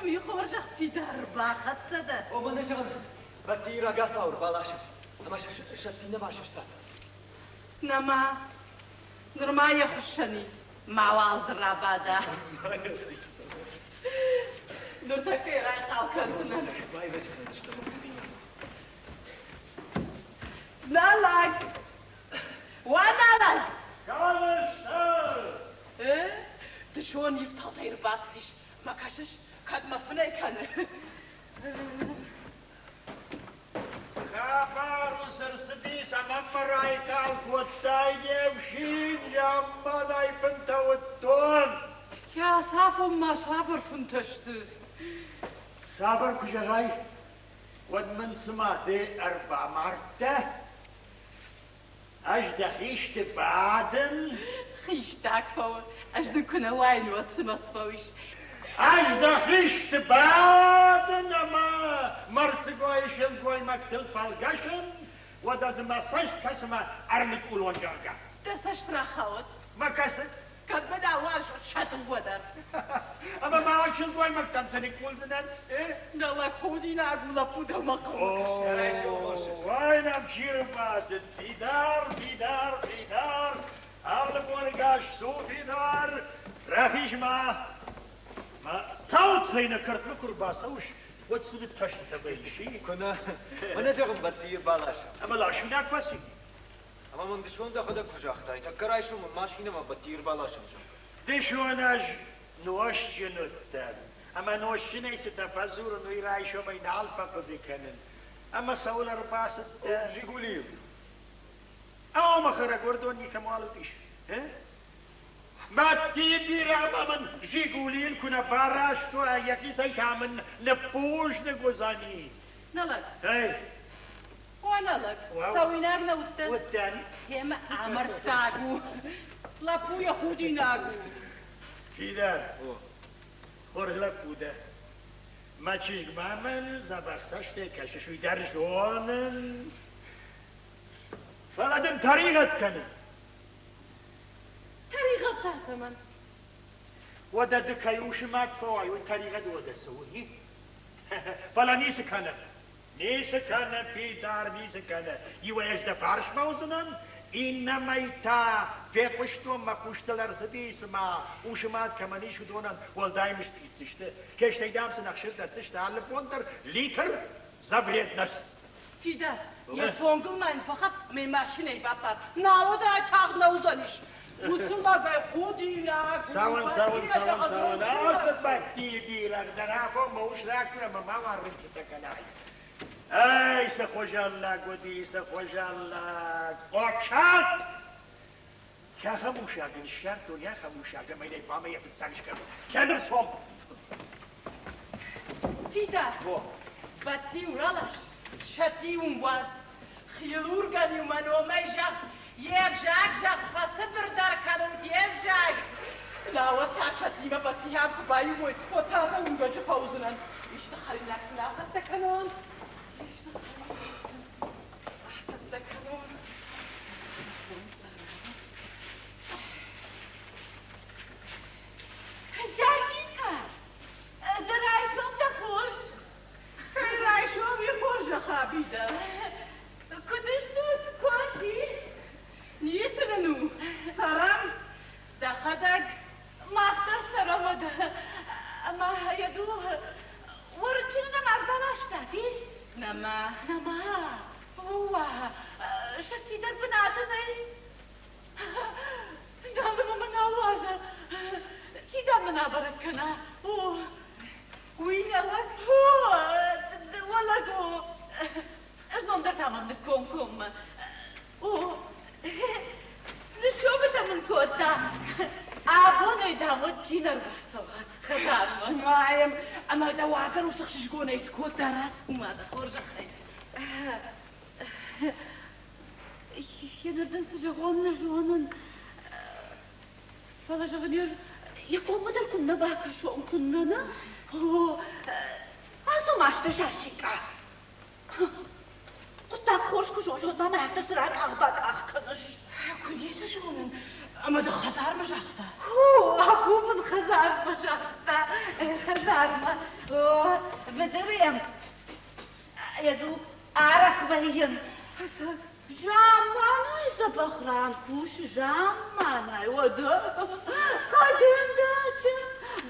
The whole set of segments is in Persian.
يخرج في دربا خدته ومن شغل بطيرة قصور بلاشف أما شتينا ما ششتات نما نرما يخشني مع والد الرابادة نور تكي رايقة وكرتنا نالك وانا لك ايه تشون يفتح طير باستيش ما كاشش كاد ما فني كان خبر سرسدي سمم رايت الكوتاي وشين جنبا داي فنتا والتون يا صافو ما صابر فنتشت صابر كجهاي ود من سماتي 4 مرته اجد خيشت بعدن خيشتك فو اجد كنا وين واتسمس فوش اجد خيشت بعدن اما مرسقوي شلقوي مكتل فالقشن وداز ما صيش كسما ارمت قولون جرقا تسشت رخوت ما كسد قد بدا واش شات ودر اما ما عاد شلقوي مكتل سنك قولزنن ايه نالك خودي ناقو لابودا مقومش وين امشير باسد في دار في دار في دار اغلب ورقاش سو في دار راخيش ما صوت زين كرت مكر باسوش وتسد تشت تبيشي كنا من شغل بطير بلاشف اما لا شناك بسي أما من دشون ده خدا كجاختاي تكرايشو من ماشينه ما بطير بلاشف دشوناج نوش نوتن اما نوشنه ستفزور نوي رايشو بين الفا بكنن اما سولا رباسد جيقولي او مخرج وردوني كمالو ديش ها ما تيبي رغم من جيقولين كنا باراشتو يكي زي كامن نفوش نقوزاني نالك هاي وانا لك سويناك نوتن والتاني يما عمرتاقو لابو يهودي ناقو في دار خورغلك بوده ما تشيك مامل زبخساش تكششو در جوانن فلادن طريقة كنن طريقة تاسمن ودا دكايوش ماك فواي والطريقة ودا سوي فلا نيس كنن نيس كنن في دار نيس كنن يويش دفارش موزنن إنما يتا في قشتو ما قشتلر سديس ما وشمات كمانيشو دونن والدايمش تيتسشت كيش تيدام سنخشر داتسشت على بوندر ليتر زبريت نس في ده يسونقل من فقط من ماشيني بطر ناودا تاغ نوزنش وصلا زي خودي ناك ساون أصد بكتي بيرك درافو موش راكنا ما مارن كتكناي اي سخوجالك ودي سخوجالك قوشات كا خموشاق الشرط ويا خموشاق ما يلي باما يفتسانش كم كادر صوب في ده باتي ورالش شتي ومواز خيلور قال يومن وما يجاق يبجاك جاق فصبر دار كانت يبجاك لا وتاشتي ما باتيها كباي وتاسا ونجا جفاوزنا يشتخلي نفس ناخذ تكنون Jessica, draai je op de voors? راي شو بيخرج خابيده Kudus doet kwasi. نيسنو سرام دخدك ما تخسر مده. ما يدوه ورجلنا مع بلاشتاتي. نما هو شفتي ده بنات زي. دام من الله. تي دام من بركنا. وين لك ولا جو اجنون در تمام نكونكم نشوف من كوتا ابوني داود جينا ربحتوها خدام معايم اما دواتر وسخش شكون يسكوت دراسكم هذا خرج خير يقدر سجغون جونن فلا جغنير يقوم بدلكم نباك شو كننا عصو ما اشتشاشيكا قلت لك خوش كشوشو ما معك تسرعك أخبك أخكنش كوني سجونن اما ده خزار مجاخته أكو من خزار مجاخته خزار ما بدريم يدو أعرف بهين جامانا إذا بخران كوش جامانا وده قديم داچه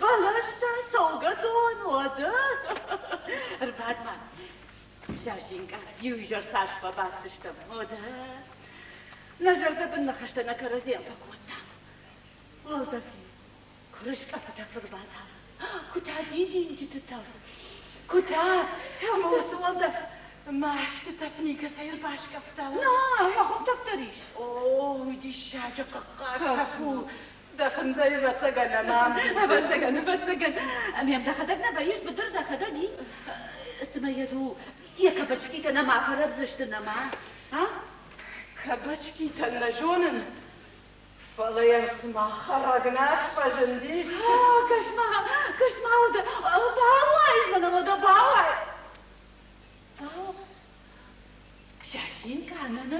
بلشتا سوغا دون وده بعد ما شاشينكا يوجر ساشفا باتشتم وده نجر دبن خشتنا كرزيان فكوتا والده في كرشكا فتفر بعدها كتا ديدي انجي تتر كتا يا موس والده ما عشت تفني كسير باش كفتاو لا يا خم تفتريش اوه دي الشاجة قاقاكو دخن زي بسجن مام بسجن أميام دخدنا بيش بدر دخدني اسمه يدو يا كبشكي تنا مع فرب زشتنا مع ها كبشكي تنجونن فلا يسمع خرجناش فجنديش كشما وده باواي زنا وده باواي شاشين كان لا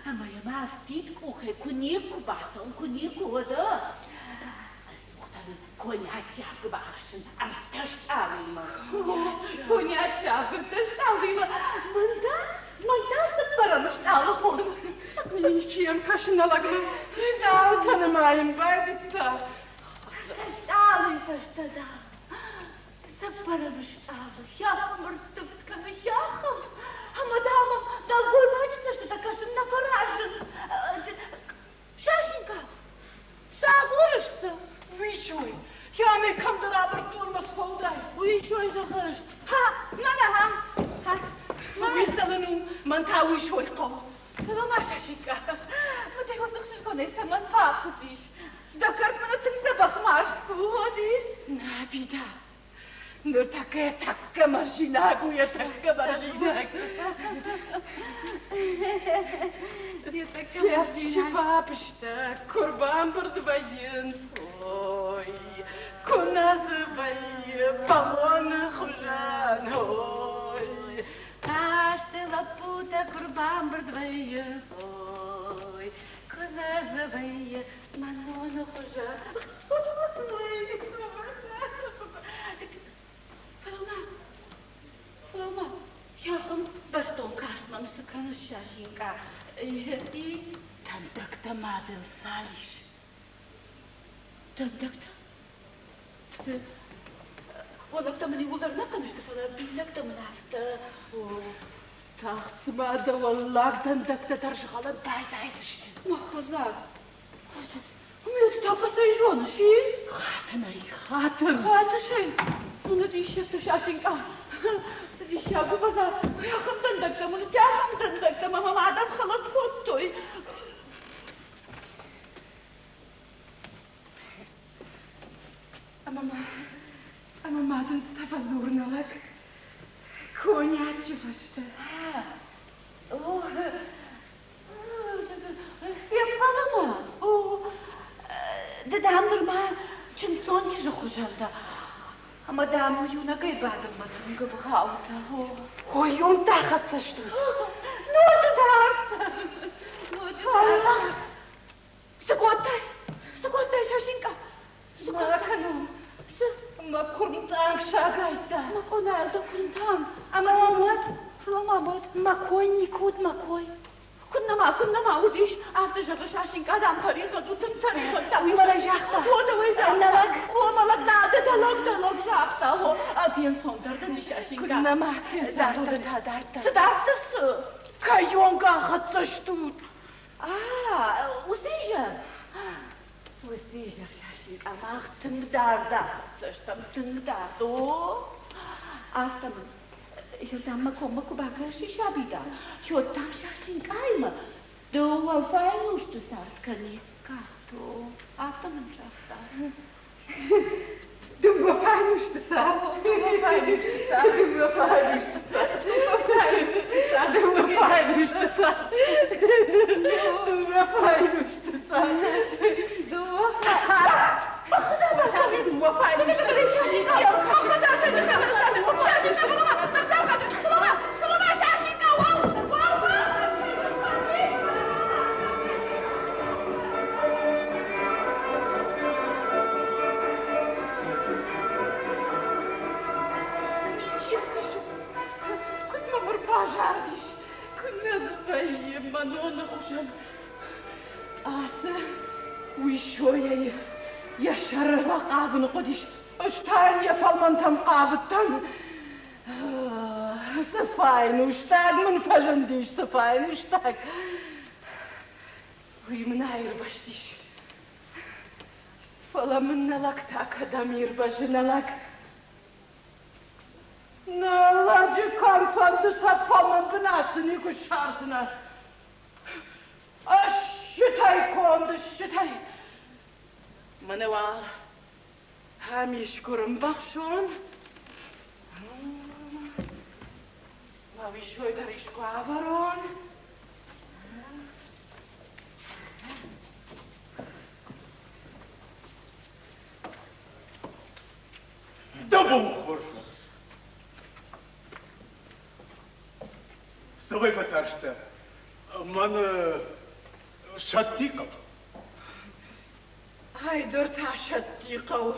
أما يا ما فتيتكو خي كونيكو بعثون كونيكو وده السوختان كونياتشاك بعشن أرتشت عليما كونياتشاك أرتشت عليما من ده ستبرا مش تعرفون نيشي أم كشنا لقنا اشتعلت أنا معين بايدتا اشتعلي فاشتدا سبرا مش تعرف يا خمر تفتكنا يا خمر أما داما دا قول ما جسنش تتكشن نفراشن شاشنكا ساقولشتا ويشوي يا مي كم درابر طول مصفوداي ويشوي زخرش ها مانا ها ويتزلنو من تاوي شوي قو فلو ما شاشنكا ما تيوزقش كوني سمن فاقتيش ذكرت من تنزبخ مارسكو هودي نابيدا نرتكي تكا مرجيناك ويا تكا مرجيناك يا شباب اشتا قربان برد بين صوي كنا زبي بالون خجان هوي عشت لبوتا قربان برد بين صوي كنا زبي بالون خجان فلوما يا خم بستون كاشما مسكان الشاشينكا يهدي تندكتا مادن ساليش تندكتا ولكتا مني وغرنا كنشت فلا بيلكتا من عفتا تاخت ماذا والله تندكتا ترشغل بايت عيسشت ما خذاك ميوت تاقا سيجون شي خاتم شي ندي شفت شاشينكا دي شابو بزار يا خم تندكتا من جاهم تندكتا ماما ما عدم خلص فوتوي أما ما تنستفى زورنا لك كونياتشي فشتا يا فاطمة ده دامر ما شنصون تيجي خشالدا أما دامو يونا كي بعد ما تنقى بخاوتا هو يوم تاخد سشتو نوجو دارت سكوتاي شاشينكا ما كانوا ما كنت شاقايتا ما كنا عرضا كنتان أما مامات فلو مامات ما كوي نيكود ما كوي كنا ما وديش أفتش شاشينكا دام طريقة دوتن طريقة ولا جاختا هو ده وين زعلك هو مالك نعدة دلوك جاختا هو أبين صندر دني شاشينكا كنا ما زعلت هدارتا تدارتس كايونكا خد سشتوت وسيجر شاشينكا ما أختم داردا سشتم تندارتو أفتم يلدام مكو باكاشي شابيدا يلدام شاشينكا إيما دو فاينوش تسارت كني كاتو أفتم نشافتا دو فاينوش تسارت شن آسه ويشوية يشرر قابن قديش اشتاين يفلمن تم قابتن سفاين وشتاق من فجنديش سفاين وشتاق ويمن عير بشتيش فلا من لك تاك دمير بجن لك نلاجي كان فند سفا من بناتني كشارتنا الشتاي كوند الشتاي منوال هميش كرم بخشون ما ويشوي دريش كوابرون دبو خورشنا سوي فتاشتا من شتيقة هاي درتها شتيقة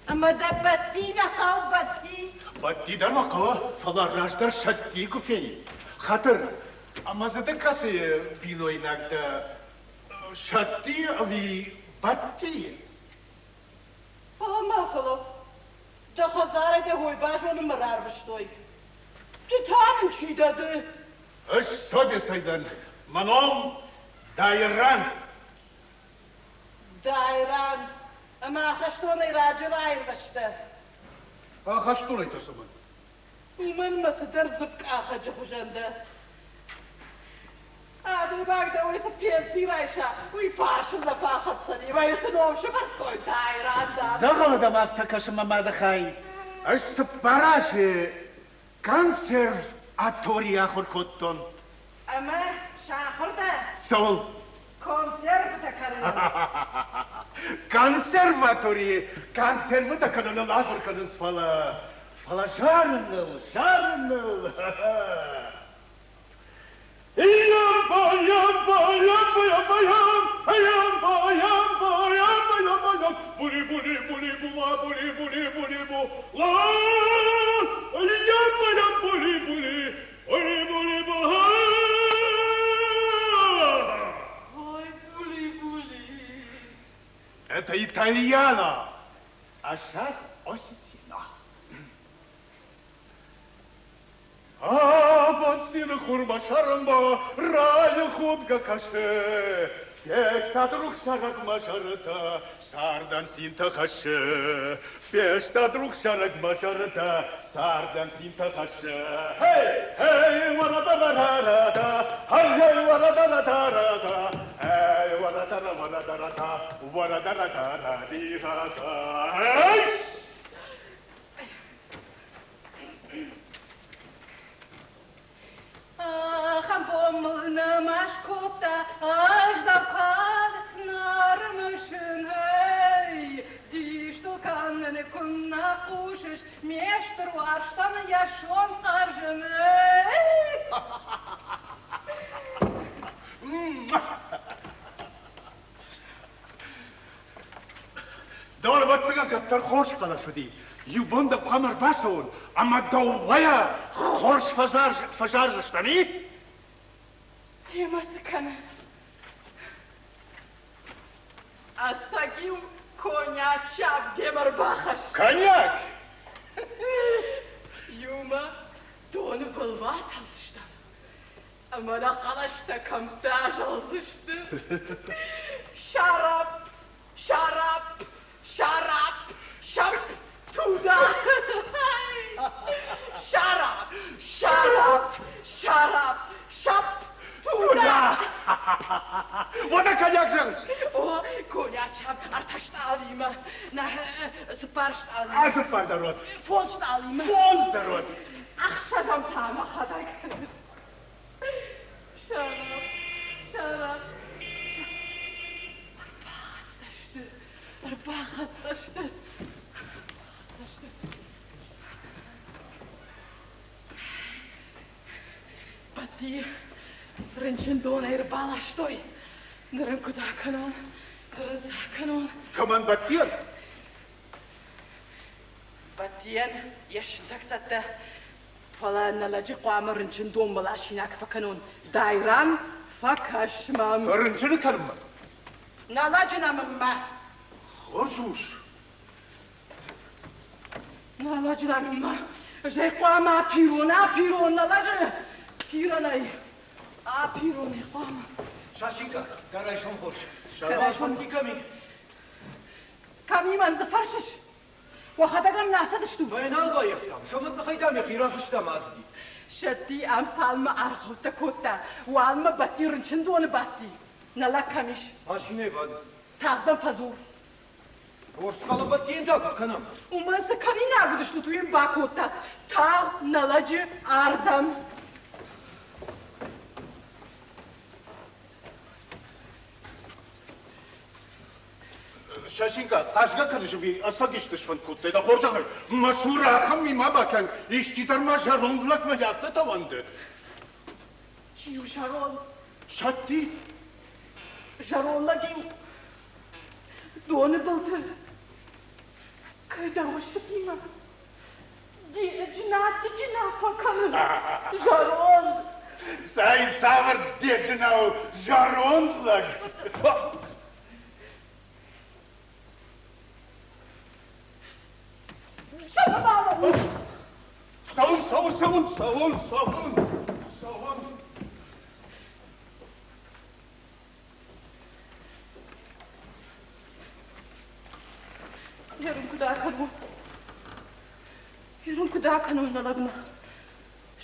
أما دبتينا خاو بتي بطي در مقوى فلا راجدر شتيقة فيني خاطر أما زدكاسي بينو إنك دا شتي أوي بطي فلا ما فلو ده خزارة ده هوي باجون مرار بشتوي تتعلم شي ده اش صدي سيدان منوم دايران دايران أما خشتوني راجل عين بشته خشتوني تسمن ومن ما صدر زبك آخج خجنده هذا باق ده ويسا بيانسي رايشا ويفارش اللفا خدصني ويسنوم شفرتوي دايران ده زغل ده ما افتكش ما دخاي اش سباراش كانسيرف اتوري اخر كوتون أما شاخر ده سول كونسيرف تكرر كانسيرفاتوري كانسيرف تكرر الاخر كنس فلا شارنل يامبا يامبا يامبا يامبا يامبا يامبا يامبا يامبا بولي بولي بولي بوا بولي بولي بولي بو لا يامبا يام بولي بولي بولي بولي بو هاي بولي بولي Это итальяно, а сейчас осетина. Бацина хурма шарамба, рая худга каше, фешта друг шарак машарата, сардан синта хаше, фешта друг шарак машарата, сардан синта хаше. Хей, хей, варадара, хей, варадара, хей, варадара, дихата, хей! خبومنا مشكوتا أجدب خالص نار مشنهي ديشتو كان كنا قوشش ميشتر وارشتن يشون قرجنهي دور بطلقة كتر خوش قلا شدي يبون دب قمر باسون اما دوويا خوش فجار جشتني يا مسكنة أساقيم كونياك شاب ديمر باخش كونياك يوما دون بالباس هلشتا أما لا قلشتا كم تاج هلشتا شرب شرب شرب شرب تودا شرب شرب شرب شرب تودا وانا كونياك جرش او كونياك شاب ارتشت عليما نه سپارشت عليما سپار درود فولشت عليما فولش درود اخشدم تاما خدك شرب شرب أربعة خطشت بدي رنشن دون إربالة شتوي نرنكو داكنون نرنزا كنون كمان بطير بديان يشنتك سته فلا نلاجي قوامر رنشن دون ملاشيناك فكنون دايران فكش مام رنجل كلمة نلاجنا مما خرجوش نلاجنا مما جاي قواما بيرون نلاجنا بيروناي بيروني قواما شاشينكا دارايشون خورش دارايشون. شاشون دي كمي من زفرشش وخدقم ناسدشتو وين البا يفتم شو من تخيدام يا خيرا خشتم ازدي شتي امثال ما ارخو تكوتا والما باتيرن شندون باتي نلا كميش ماشينه باد تاخدم فزور ورسخالا باتين دا كنم وما سكري نعبدشتو توين باكوتا تاخ نلاجي اردم شاشينكا قاشقا كرجبي أصدقش تشفن كوتة دا خورجا مسورة خمي ما باكن إشتدر ما جرون لك ما جاكتا تواند جيو شارون شتي جرون لجيو دون بلتر كيدا وشتيما دي جنا فكر جرون ساي ساور ديجناو جرون لك صون يرون كدا كانوا نلقنا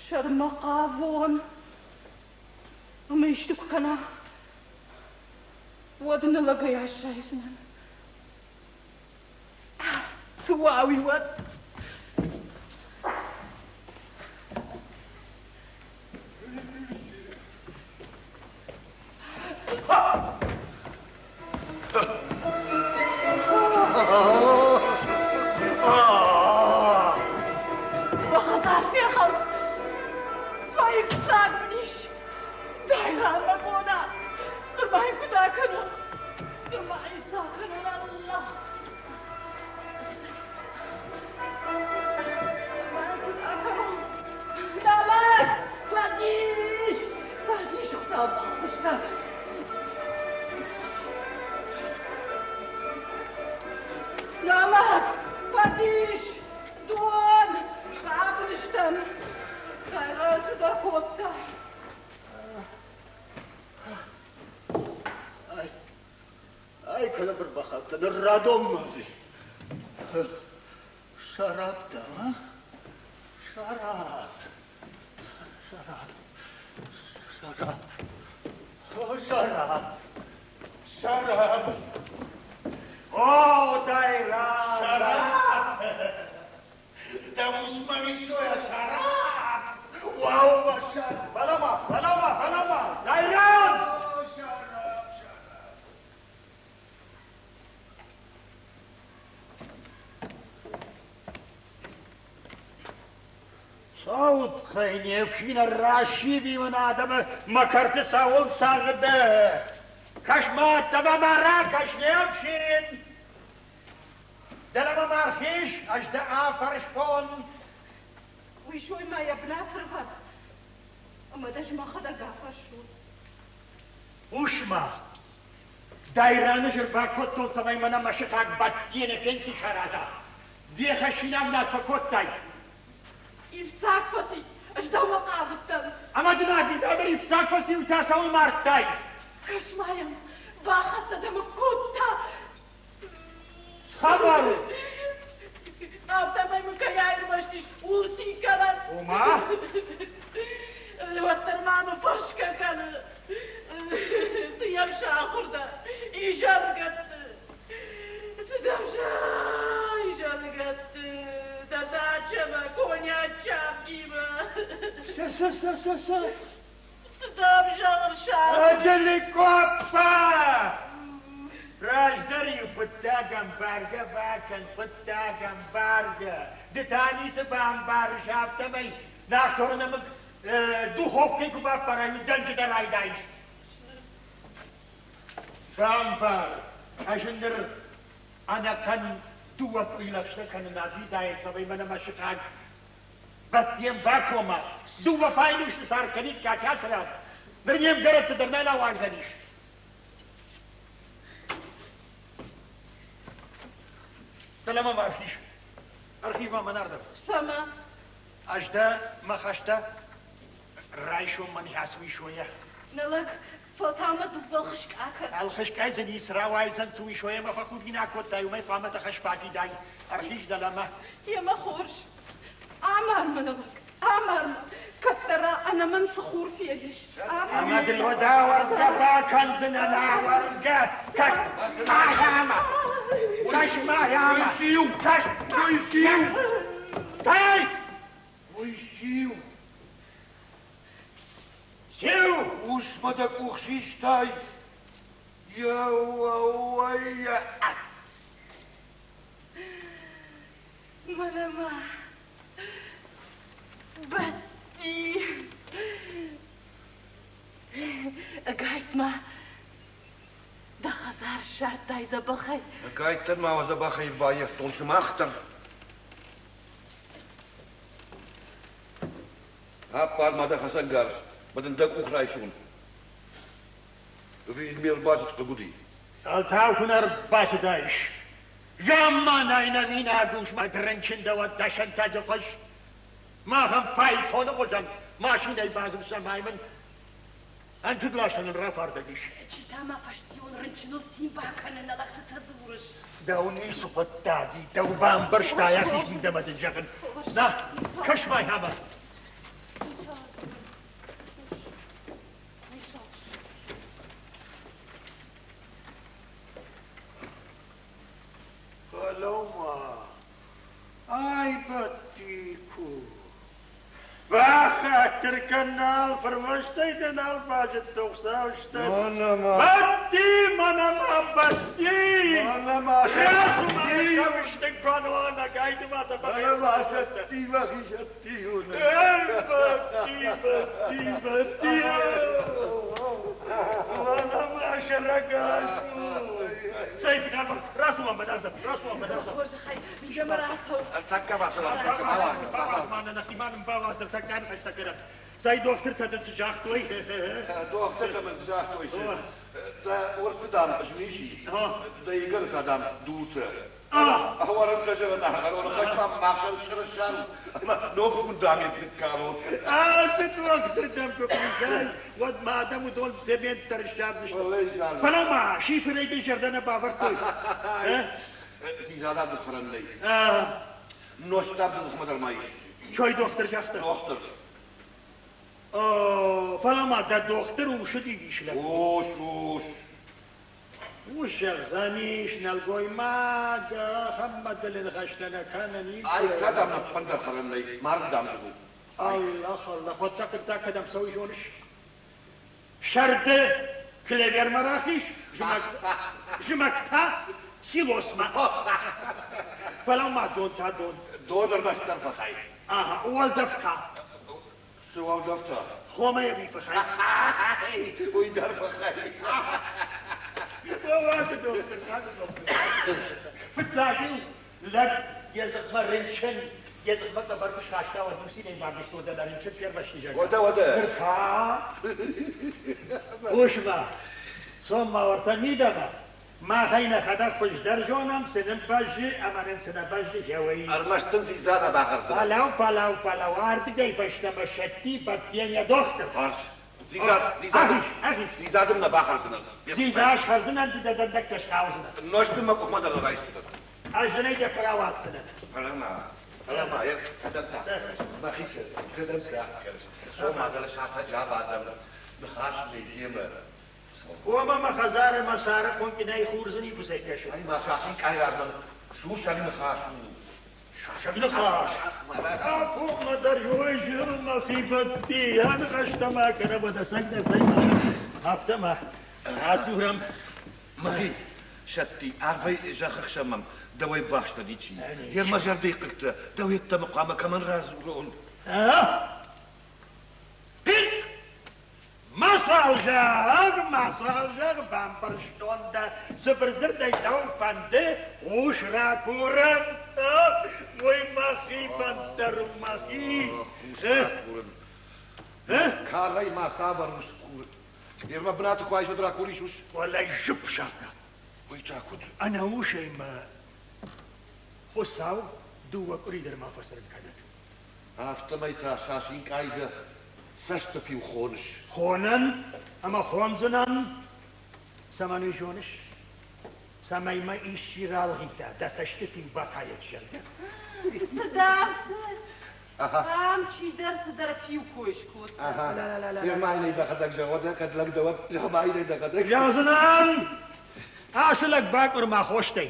شرم قافون وما يشتكوا كنا ودنا لقى يا شايسنا سواوي ود وخزار في خلق فايق ساقنيش دايران مقونا درباي كدا كانوا درباي ساقنا الله درباي كدا كانوا دابا فاديش خصاب مشتا نامك فاديش دون قابلشتن غير صدر كوتا اي كلا بربخة تدرادوم ما في شراب ده ها شراب اوه دايران شراب ده مسمى شوية شراب واو شراب بلما دايران صوت خيني فينا الراشيبي من آدم مكرت ساول ساغده كشمات تبا مرا كشنيب شين دلما مارفيش أجدعا فرشفون ويشوي ما يبنا فرفر أما داش ما خدا قافر شو وشما دايرانش الباكوتون سماي منا مشتاق باتين فينسي شرادا دي خشينام ناتفكوتاي يفتاك فسي أجدع وقع بالتن أما دماغي دادر يفتاك فسي وتاساول مارتاي كشمايم باخت دم كوتا خبر أبدا ما يمكن مشتيش ولسي كانت وما وتر معنا فشكة كان سيام شاخر ده إيجار سدمشا إيجار تتعجب كونيا جابجيبا سدمشا غرشا أدلي كوبا راجدري فتاقم بارقة باكن فتاقم بارقة دتاني سبام بار شابتمي ناكتورنا مك دو خوكي كوبا براي دنج دراي دايش بام بار أجندر أنا كان دوت إلى كان نادي دايل سبي منا مشكاك بس يم باكوما دو فاينوش صار كنيك كاكاسرا برنيم قرأت درنا وارزنيش سلام ما أرخيش أرخيف ما نردم سما أجدا ما خشتا رايشو من يحسوي شوية نلك فلتامة بالخشك أكل الخشك عايزن يسرا وعايزن سوي شوية ما فخود هنا كوت داي وما يفهمت خش باقي داي أرخيش دلما يا مخورش أمر منك أمر كترى أنا من صخور في يدش أما دلودا ورقة كنزن أنا ورقة كش ما ياما كش ما ياما ويسيو كش ويسيو تاي ويسيو سيو وش بدك أخشيش تاي يا ويا ملما بتي قاعد ما ده خزار شرط إذا بخي قايت ما وزبا خير بايخ طول شماختم هابال ما ده خسن قارس بدن دق أخرى يشون في إزمير باسط قبودي التاو كنر باس دايش جاما ناينا مينا دوش ما درنشن دوات داشن تاجقش ما هم فايتون غزن ماشين اي بازم سمايمن انت دلاشن الرافار دايش جيتا ما فشتيون رنشنو سيمبا كان نلقى ستزورش داوني سبتادي دوبان برشتا يا فيش من دمت الجغن لا كش ما يهما خلوما اي بطيكو باخاتر كنال فرمشتي دنال باجت توخساوشتن أنا ما بدي منا ما بدي أنا ما خلاص ما شتي كمشتك قانوانا قايد ما تبغي أنا ما شتي بخي شتي هنا بدي وانا ما شرقاش سيف كان راسه ما بدأت راسه ما بدأت خوش خي بيجمع راسه التكة بس باواز ما أنا نخيمان باواز ده تكان خشتكرا سيد دكتور تدن سجاختوي دو أختك من زاك ويسير ده ورد دام أجميشي ده يقرق دام دوته هو رنكجر نهر ولا خشم ما خشل شرشان نوكو من دام يتكالون ست وقت دم كوكيزاي ود ما دم دول زبين ترشاد مش والله يجعل فلا ما شي في ريدي جردنا بافرتوي في زادة دخرن لي اه نوشتاب دخمة المايش شوي دكتور شافته دكتور فلا ما ده دكتور وشدي بيشلا وش وش غزانيش نلقوي ما ده خمد اللي خشتنا كان نيجي اي كدام نتفندر خرن لي مارد دام دخو الله وتاك تاك دم سوي شونش شرد كليفر مراخيش جمكتا سيلوس ما فلا ما دونتا دون دودر بشتر فخاي اول دفكا سوال دفتر هو ما يبي فخاي ويدار فخاي وواجد دكتور فتلاقي لك يزق مرنشن يزق مطلب بركش خاشتا ودوسي لي بعد استودا دارنشن فير بشي جاك ودا بركا وش ما ثم ورتني دما ما خينا خدك فش درجونم سنم بجي امانن سنم بجي جوي ارمشتن في زادة باخر سنة فلو عارف دي فشتم شتي بطين يا دكتور فارس أخي زاد من باخر سنة زيزاش خزنا انت ددك تشخاوزنا نوشت ما كوما در رئيس أجني دكراوات سنة فلما يا كتبت ما خيش كذا ساعة سو ما دل شافة جاب آدم بخاش ليجيمه وما ما خزار مسارة ممكن أي خورزني بسيكشو أي ما شاشين كاي رازم شو شالين خاشو شبنا خاش فوق ما در يوجر ما في بدي أنا خشت ما كنا بدا سجن سجن هفته ما عسورم ما هي شتي عرفي جاخ شمم دوي باش تديتشي يا ما جردي قلت دوي التمقامة كمان رازولون مساجر بامبرشتون ده سفرزر ده يدو فنده وش راكورم وي مخي بندر مخي كالي ما صابر مسكون يرمى بناتك وايش دراكولي شوش ولا يجب شاكا ويتاكد انا وش ما خساو دو اريد ما فسر كذا هافتا ميتا شاشين كايدا سشت في خونش خونن اما خونزنن سمانو جونش سماي ما إشيرال غيتا دستشت في بطاية شلقة صدامسن امشي درس فيو كويش كوت لا لا يرمى إلي دخدك جوادا كدلك دواب يرمى إلي دخدك جازنان أصلك باكر ما خوشتي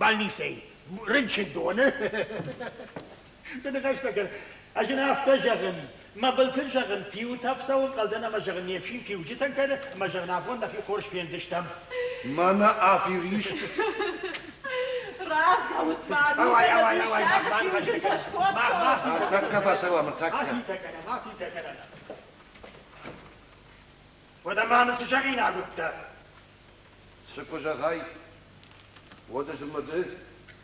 بالني سي رنشن دونه صدقشتك عشان افتشغن ما بلتشغن فيو تفسو قلدنا ما شغن يفشين فيو جتن كده ما شغن عفون ده في خورش فين زشتم ما أنا آفيريش راسها وتبعني أواي ما سيتك تكفى سوا مرتكفى ما سيتك وده ما نسجغين عقدت سكو جغاي وده جمده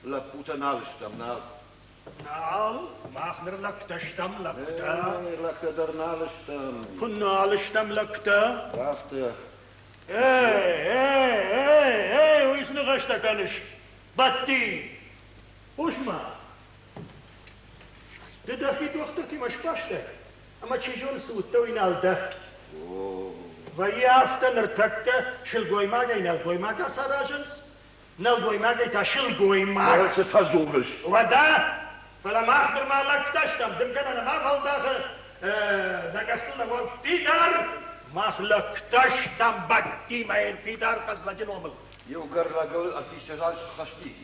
لبوتا نالشتم نال ما أخبر لك تشتم لك لك در نالشتم كنا نالشتم لك تا رافته ايه ويش نغشتك انش بطي وش ما تدخي دوختك مش باشته اما تشيجون سوتة وينالده ويافتا نرتكت شلقوي ماغي نلقوي ماغا سراجنس نلقوي ماغي تا شلقوي ماغا هل ستفزولش ودا فلما اخبر ما لك تشتم دمكن انا ما فلداخل دقستنا وفتي دار ما خلق تشتم بكي ما ينفي دار قصلا جنومل يوغر رجل أتي شجاج خشتي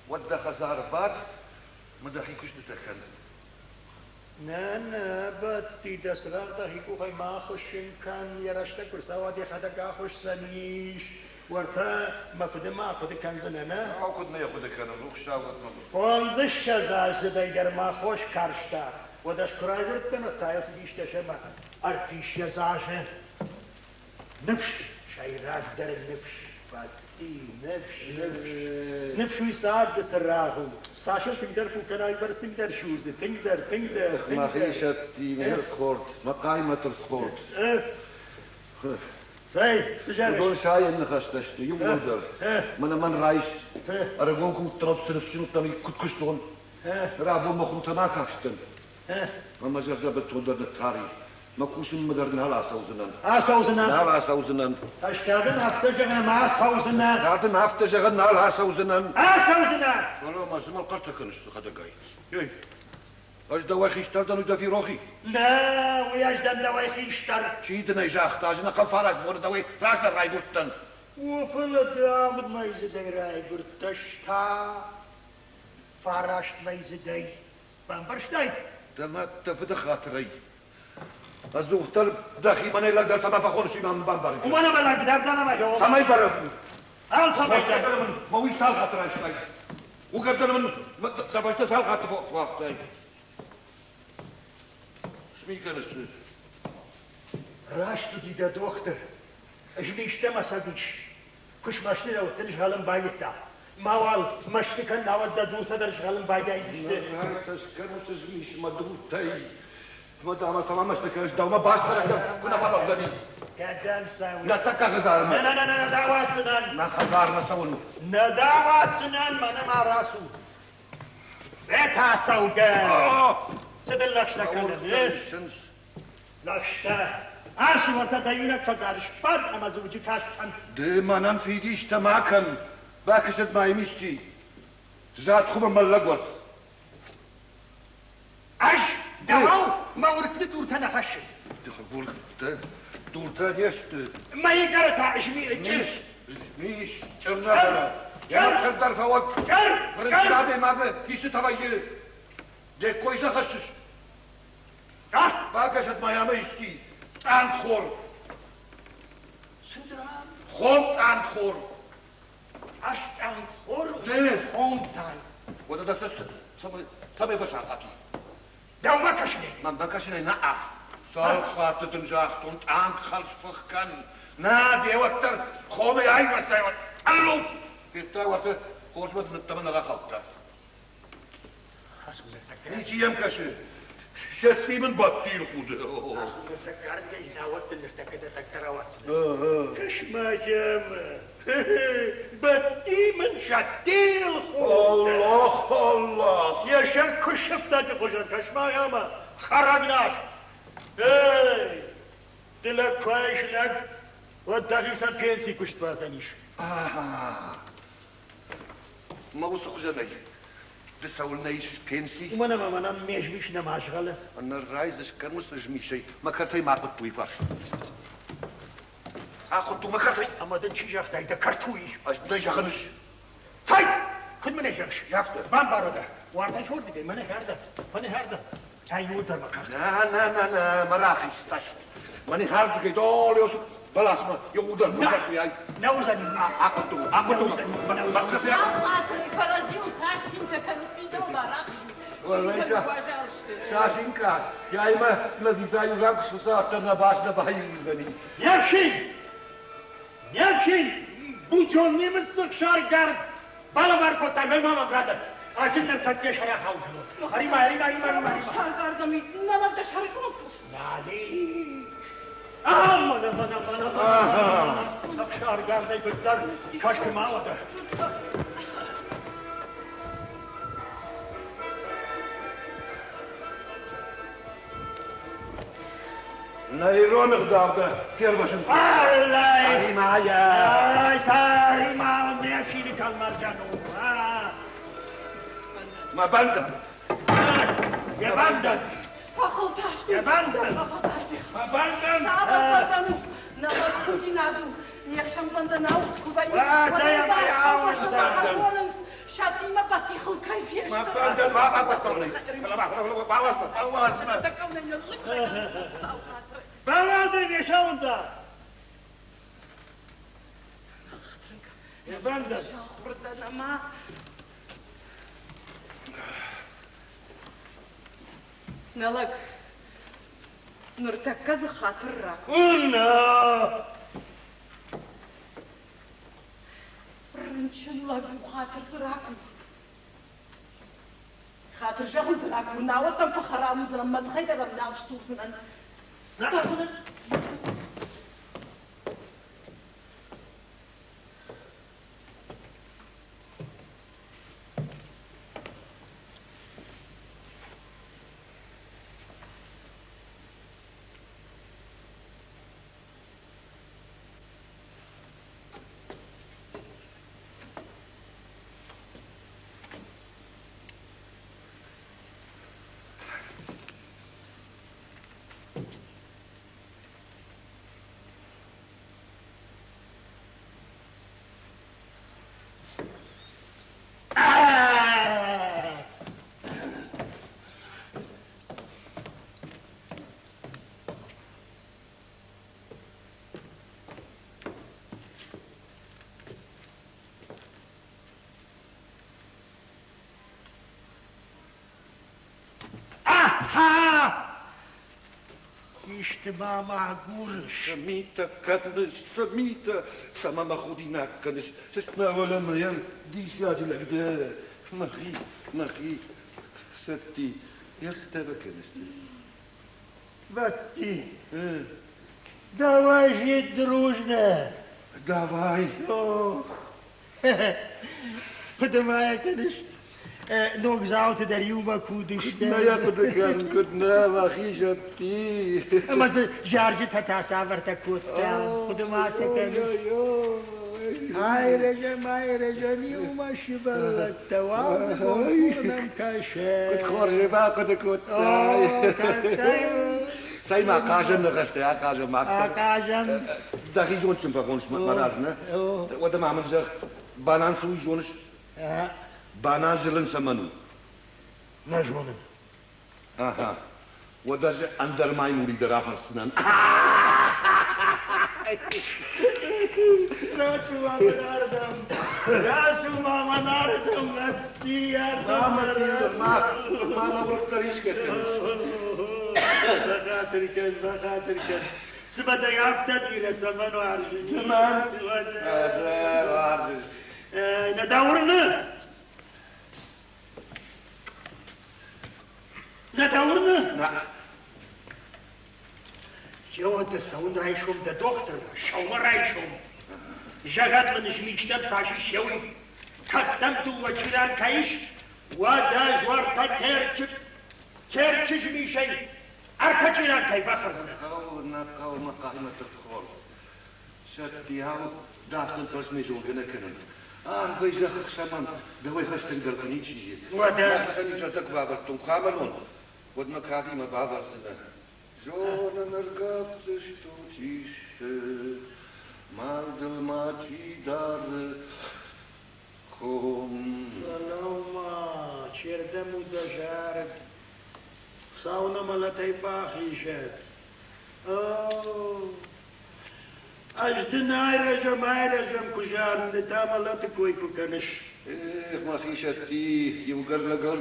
ودى خزار بات مدخي كش نتكن نانا بطي دسرار دهيكو خي ما خوشن كان يرشتك ورساوادي خدقا خوش سنيش ورتا مفد ما خد كان زنانا أو كدنا ياخد كان روح شاوت فانزش شزاز دايگر ما خوش كارشتا وداش كراي ورتنا تايس ديشتا شما ارتي شزاشه نفش شايرات در النفش فاتي نفش ويساعد بسراهو ساشل تقدر فو كناي برس تقدر شوزي تقدر ما خيشت مهرت خورت ما قايمة الخورت طيب سجارش دول شاي نخشتشت يوم ودر من رايش أرجوكم تراب سنفسين تاني كتكشتون رابو مخم تماكشتن أما جربت ودر التاريخ ما كوشن مدرن هلا سوزنان هلا سوزنان أشتاغن هفتجغن ما سوزنان هاتن هفتجغن هلا سوزنان سوزنان والله ما زمان قرت كنشت خدقاي يي أجد واخي اشتردن ودا في روخي لا ويجدن دوايخي اشتر شيدنا يجاخ تاجنا قفارك بورد دوي راجنا راي قرتن وفلد آمد ما يزدي راي قرتشتا فارشت ما يزدي بانبرشتاي تما تفد خاطري الزوختر داخي من إلا قدر سما فخونشي من بانباري وانا بلا قدر دانا ما يوم سما يبرب هل سما من موي سال خاطر عشتاي وقدر من دفشت سال خاطر فوق فاقتاي شمي كان السوز راشت دي دا دوختر اجلي اشتما ساديش كش ماشتي لو تنش غالن بايتا ماوال مشتي كان ناود دا دوستا درش غالن بايتا يزشتي هاي تشكر تزميش مدروتاي ما دام سما مشتكاش دوما باش كنا فلق دني قدام ساوي لا تكا غزار لا دعوات سنان ما خزارنا سون ندعوات سنان ما راسو بيتها سوداء سدل لكشنا كان لكشنا عاشي وتدينك فزارش بعد اما زوجي كاشتن ديما ننفيديش تماكن باكشت ما يمشتي زاد خبر ملقوت اش دعو ما وركت دورتنا خشن دخل دورتان يشت ما يقرأ تعشمي الجيش ميش جرنا يا تقدر فوق برنسادة ما يشت تبايل دي كويسة خشش باكشت ما يمشتي تان خور سدام خون تان خور اشتان خور ده خون تان وده ده سبب بشاقتي دعو ما كشني من بكشني نقع صار خاطر تنجاح تنت عنك خلص فخكن نادي وقتر خومي عين وسايوت قلو كتا وقت خوش بدن التمنى لا خلطة حسب لك نيجي يمكشي شتي من بطيل خود أصلا تكرد ناوت نستكد تكروات كشما جام بدي من شتيل خود الله يا شرك شفتا تخشن كشما يا ما خرجناش اي تلك كويش لك وداخل سن بينسي كشت فاتنيش ما وصل جناي تسولنايش بينسي ما انا مش نماشغله انا الرايزش كان مستجمي شيء ما كرتي ما قطوي فاش اخذتو ما كرتي اما تنشي جافتاي تكرتوي اش نجا خنش طيب خد من يجرش يافتر بان بارودا وارتا شور دي من هردا تاي نودر مكر لا مراخي ساش ماني هارد كي دول يوسف بلاش ما يودر مكر ياي نوزني اخذتو ما فرازيو ساشين تكنفيدو باراخي والله شاشينكا يا ايما الذي زاي رانك سوساتنا باشنا بايوزني يمشي بوجوني من سكشار قرد بالا باركو تامل ماما برادر اجن تكي شرا خاوجلو هريما شارقاردمي نلبدا شارشون نالي مانا سكشار قرد يقدر كشك ما وده نيرون غدابة كير باشن الله ساري معايا ساري ما نمشي لك المرجانو ما بندن يا بندن فخلتاش يا بندن ما بندن صعبة نلبدا كوتي نادو يخشم بندناو كوبايو شاتيما باتيخل كيف ما بندن ما بطلني بوازن يا شاونزا يا بندن خبردنا ما نلق نرتكز خاطر راكو قلنا رنشن لقو خاطر راكو خاطر شغل راكو ناوتم فخرامز لما تخيل لما نعشتوف من أنا نعم اشتباه معقولش سميتة كنش سميتة سما ما خودينا كنش تسمع ولا ميال ديش ياجي لك مخي ستي يستبا كنش بطي دواجي دروجنا دواي خد معايا كنش نوك زاوت در يوما كودش ما ياخد كنا مخي ستي اما جارجت تاسافر تكوتا خد ما سكن هاي رجل يوما شبل التواب وكونم كاشا كنت خوري ما كنت ساي ما كاجن نغشت يا كاجن ما كاجن داخي جونش مفاقونش مرازنا ودا ما عمل جغ بانان سوي جونش بانان جلن سمنو نجونن اها ودا اندر ماي موري درافر سنان راسو ما مناردم نبتي يا ما نورك تريش كتنش بخاطر كن سبدا يافتد إلى سمن وعرجي كمان وعرجي ندورنا ندورنا؟ Na, Jo, de saun reichum de dochter, schau reichum. Jagat man ich mich stab sashi shawi. Kattam tu wachiran kaish. Wada jwar ta terch mi shay. Arkachiran kai bakhazana. kau maqahima tafkhol. Shatiyaw dakhل تصنيجون كنا. بيجا خشمان دوي خشتن قلقنيجي. ودا خلي جاتك بابرتم خاملون. ودنا كافي ما بابرتنا. Жона наргавцы, что тише, мардел мачи дар хом. Saloma, cerdemu de jarb. Sauna malatai bachlishet. Oh. Ajdenai rajam kujaran de tamalat koi kukanish. ما في شتي يوقر لقر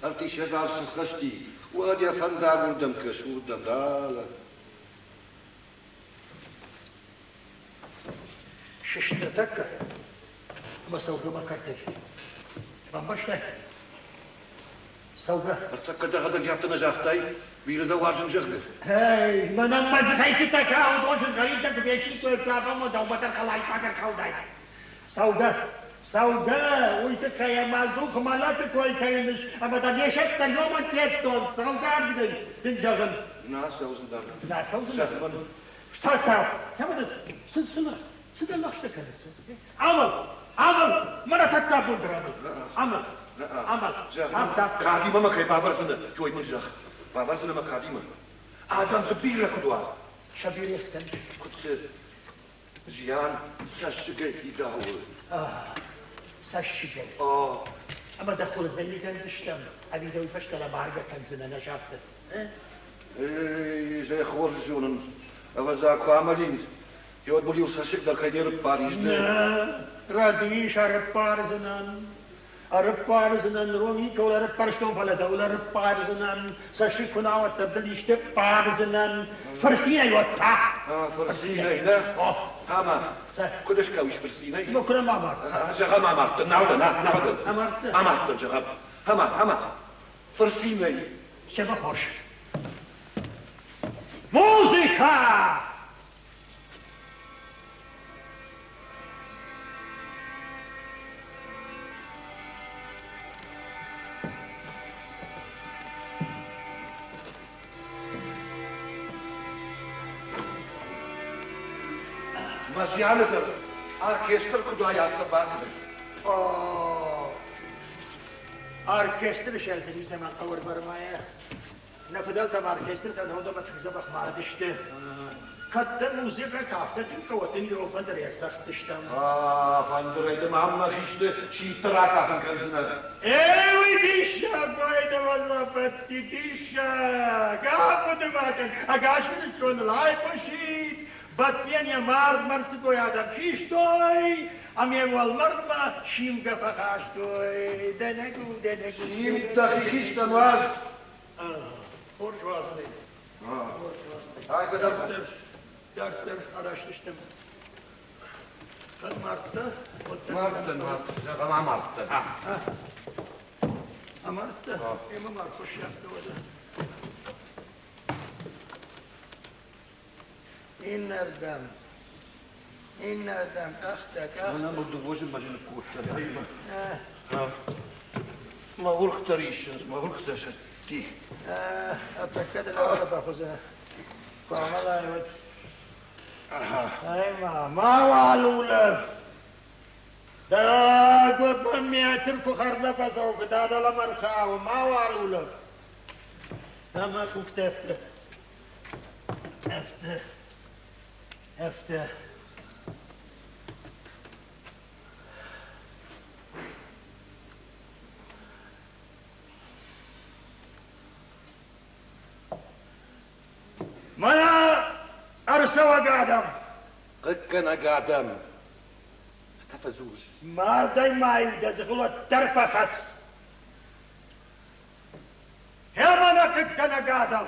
أرتي شزار سخشتي وادي فندار ودم كش ودم دالا ششتتك ما سوق ما كرتش ما مشتك سوق أرتك ده هذا جابتنا جافتاي بيرد وارجن جغد هاي ما نمز خيستك أو دوش غريبتك بيشي تو إصابة ما دوبتر خلاي فاكر خوداي سوق ويتك يا مازوك مالاتك كوي كاينش أما تجيشت اليوم تيتون سوق عندي تنجغن ناس وزدان لا سوق شخبن ساكا كمان سنة لخشة كنس عمل مرة تتابون درامل عمل كاديما ما كي بابرسنا جوي من جخ بابرسنا ما كاديما آدم زبيرة كدوا شبير يسكن كنت زيان ساشجي يداول ساشجي أما دخل زي كان زشتم أبي دوي فشتل بارجة كنزنا أنا شافت إيه زي خوار زونن أول زاكو عملين يود بوليو ساشك در كيدير باريس لا راديش أرب بارزنان رومي كول أرب بارشتون فلا دولة أرب بارزنان ساشكونا وتبدل يشتب بارزنان فرسينا يوتا فرسينا هنا هما كدش كاوش فرسينا بكرة ما مرت شغل ما مرت نعود أمرت شغل هما فرسينا شبه خوش موسيقى مزيانة أركستر كدايات باكر أركستر شالتني زمان قور برمايا نفضلت مع أركستر تنهض ما تخزب أخبار دشته قدم موسيقى كافته تنكوتني لو فندر يرسخ تشتم فندر إذا ما هم خشت شي تراك عن كنزنا ايوه ديشا بايدا وظفتي ديشا قافة دماغن أقاش من تكون لايف وشيت بطيان يا مرسكو يا دم شيشتوي أم يوال مرما شيم قفقاشتوي دنقو شيم دقيقيش تنواز خورج وازني هاي قدم درس أراشتشتم قد مرتا مرتن ما مرتن أمرت إما ما خش ولا إن الدم أختك أنا مدوش مجن كوت ما هو اختريشنز ما هو اختشتي أتأكد الأول بأخذها فعملها يود أيما ما وعلولف دا قد من يعترفوا خرلف سوف دادا لمرخاو ما وعلولف لما كنت أفتح ما أرسوا قادم قد كان قادم استفزوز ما دايما يدزغلوا الترفخس هيمانا قد كان قادم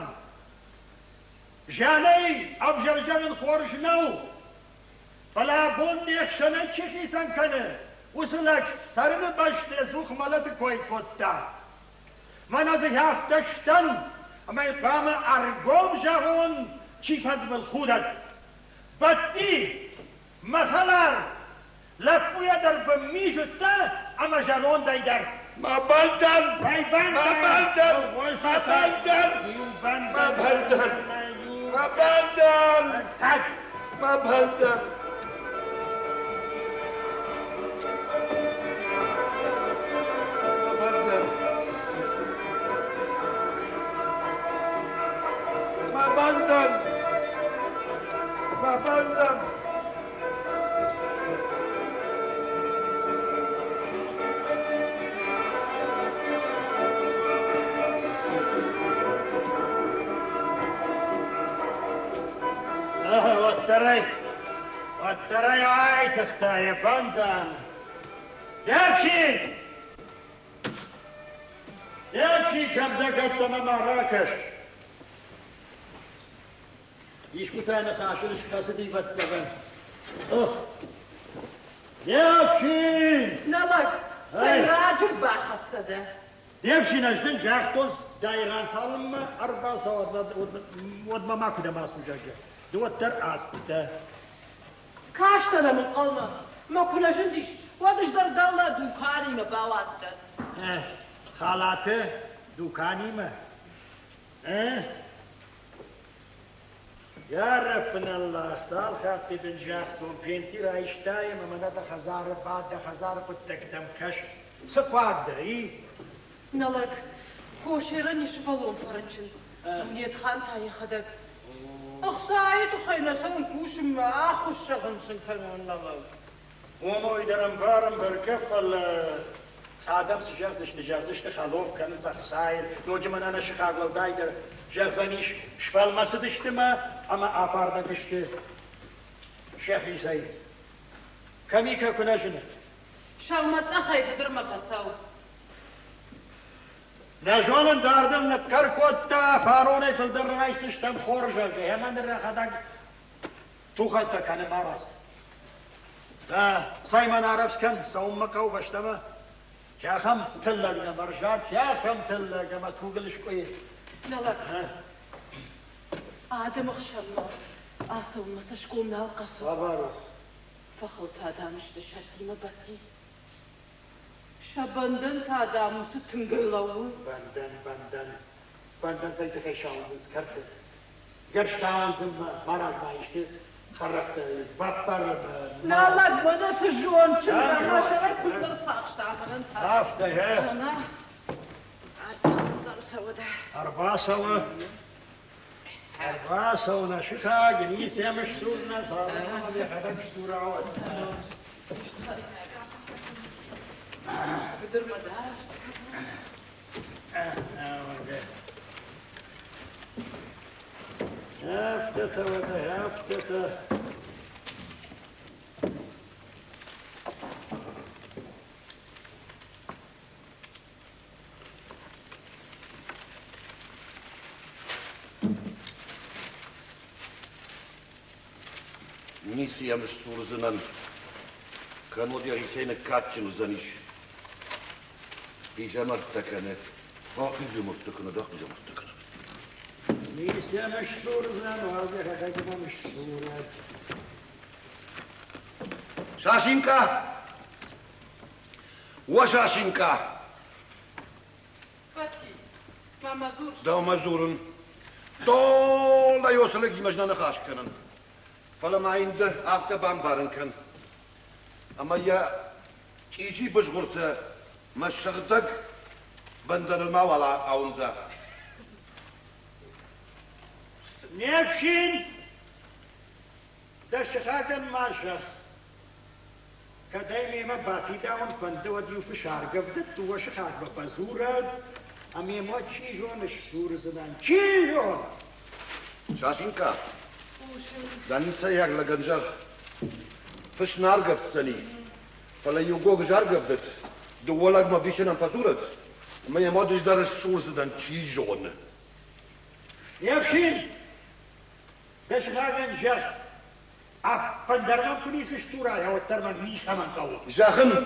جاني أبجر جمن خورج نو فلا بون يخشنا تشيخي سنكنا وصلك سرد باش تزوخ مالت كوي فوتا من از هفتشتن اما فهم ارگوم جهون چی فد بالخودت بدی مثلا لفویا در بمیشتا اما جلون دایدر ما بلدن والترى عاي تختاي بندان يمشي كم دقت ما مراكش يشكو تاني خاشرش خاصتي فتسبن يمشي نلق سراجل باخت صدا يمشي نجدن جاختوز دايران سالم 4 ساعات ودما ما كده ما سوجاجه دوتر أسته. كاشتنا من قلنا ما كنا جنديش وادش در دالة دوكاني ما باواتن. خالاته دوكاني ما. يا ربنا الله سال خاطي بنجاختم بينسي رايشتاي ما من هذا خزارة بعد خزارة بتقدم كش سقاط ده إيه. نلك كوشيرني شفالون فرنشن. منيت خانتها يخدك. أخسايت وخينا سوي كوش ما أخو الشغل سنكرون نلك. وما يدرم بارم بركفل خادم سجازش تجازش تخلوف كان زخساير نوجي من أنا شخاغلو دايدر جازانيش شفال ما سدشتما أما أفار دكشت شيخي سيد كميكا كناجنا شاومت أخي بدرمك أساو نجولن داردن نكر كوتا فاروني في الدر رايسش تم خورجا في همان الرخدك توخدت كان مارس لا سايمان عرفس كان سومكا وبشتما يا خم تلقنا مرجات يا خم تلقنا ما توقلش كويس نلك آدم خشلنا آسو مسشكون نالقصو وابارو فخل تادامش دشتي مبتي شبندن تادامس تنقلو بندن زي تخيشان زكرت قرشتان زم مرض ما يشتي خرفت بابر نالك بدا سجون شنو ما شرك كل صاقشتا من انت عرفت هي انا عسى سوده 400 نشخا جنيس يا مشسورنا صار ما بيحدك مشسور عود بدر مدارس هافتة وده هافتة Nisi am surzunan كانوا دي حسين كاتشن وزنيش بيجامر تكنت بيجامر تكنت داخل بيجامر تكنت نيسي مشهور زمان وهذا هكذا مشهور شاشينكا وشاشينكا فتي ما مزور دا مزورن طول دا يوصلك يمجنا نخاش كنن فلما عنده أكتا بامبارن كن أما يا تيجي بشغلته مشغلتك بندن الماء ولا عونزا نفشين ده شخاجن ماشا كدايمي ما باتي داون فندو وديو في شعر قبدت وشخاج ببزورد أمي ما تشيجون الشور زمان تشيجون شاشينكا داني سياق لغنجر فش نار قبتني فلا يوغوغ جار قبدت دولك ما بيشن انفزورد ما يمادش دار الشور زدان تشيجون نفشين ده شخاجن جخ فندرمان كنيس الشورا يا وترمان ميسا من قوة جاخن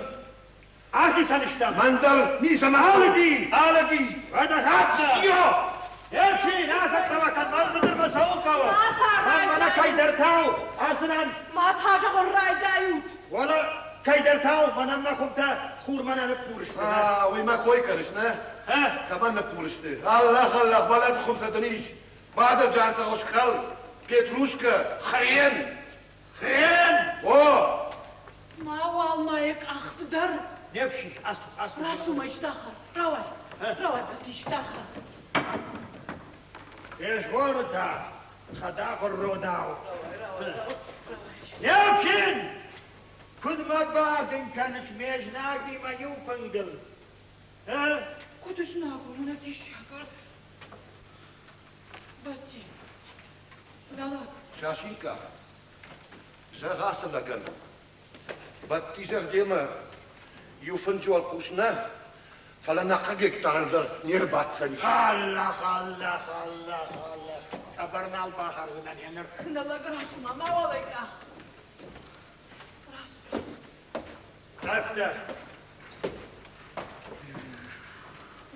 آتی سنشتم من در نیسم آلگی وده خطنا يمشي ناسك توكل ما تقدر مسوقه ما كيدرتاو اصلا ما تاجر الرأي دايوت ولا كيدرتاو من ما خبت خور من انا بورش وما كوي كرشنا ها كمان نبورشته الله بلد خمسة دنيش بعد جانت خوشخل بيتروشكا خرين اوه ما والله يك اخت در نمشي اصل راسو ما يشتخر روي بتشتخر ايش غورتا خداق الروداو يمكن كل ما بعد ان كانت ميجناقي ما يوفنقل ها كنتش ناقول ونتيش شاكر باتي لا شاشيكا زغاس لقن باتي زغديما يوفنجو القوشنا فلا نقاقك تعرض نيربات سنش الله أبرنا البحر زمان ينر الله راسو ما والله يك اخ أفتح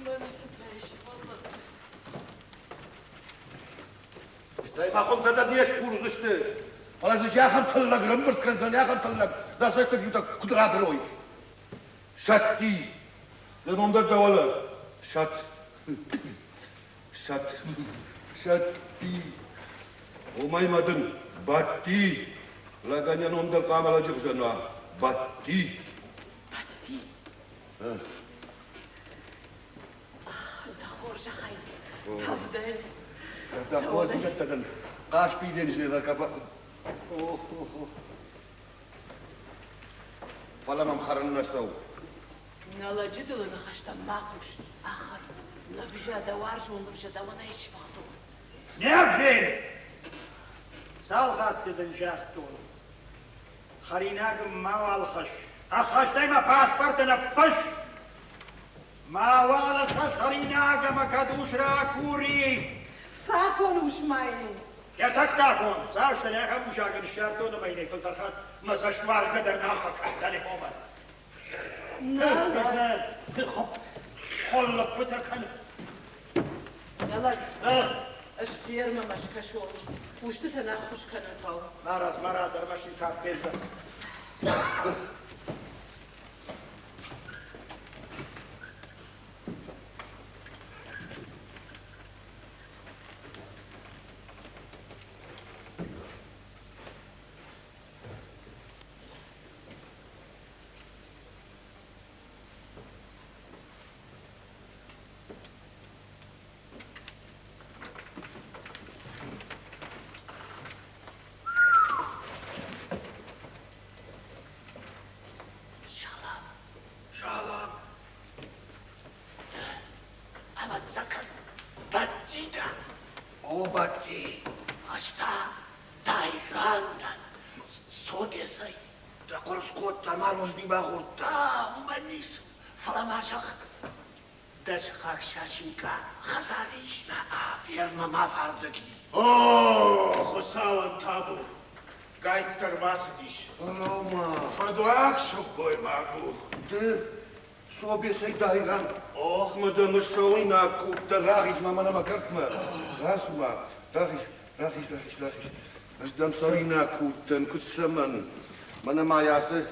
ما نسيتش والله استاي ما خمسة دنيش بورو زشته فلا زش يا خم تلق رمبرت كنزل يا خم تلق دا سيتك يوتا كدرات روي شاتي لنوم در جوالا شاتي وماي مدن باتي لغانيا نوم در قامل جغزنا باتي ده خورجة خير تفضل دا خوز جتدن قاش بيدين زي ركبا فلا مخرنا سو نلا جدل نخشت ماقوش آخر نبجا دوارج ونبجا دوانا يشفاطو نفسي سالغات تدن جاختون خريناكم ما والخش أخش دايما باسبورت نفش ما والخش خريناكم كدوش راكوري ساكون وش ماينو يا تكتاكون ساشت ناكم مشاكل الشارتون بيني في الفرخات ما سشوار قدر ناخك أحساني هومر لا خلق بتكن يلا اشتير ما مشكشون وش تتناخش كنتاو مرز ارمشي كاف بيزا Obati, asta, Tailandan, Sodesai, da Korskota, Marmos Bibagurta, Umanis, Falamashak, Dashak Shashinka, Khazarishna, Verna Mavardaki. Oh, Hosawan Tabu, Gaiter Vasdish. Roma, Faduak Shukboy Magu. de Sobesai Dairan. Oh, madame Soina, Kupta Ragis, Mamma Makartma. Rasma, Ragis. As dam Sarina Kutan, Kutsaman, Manamayase.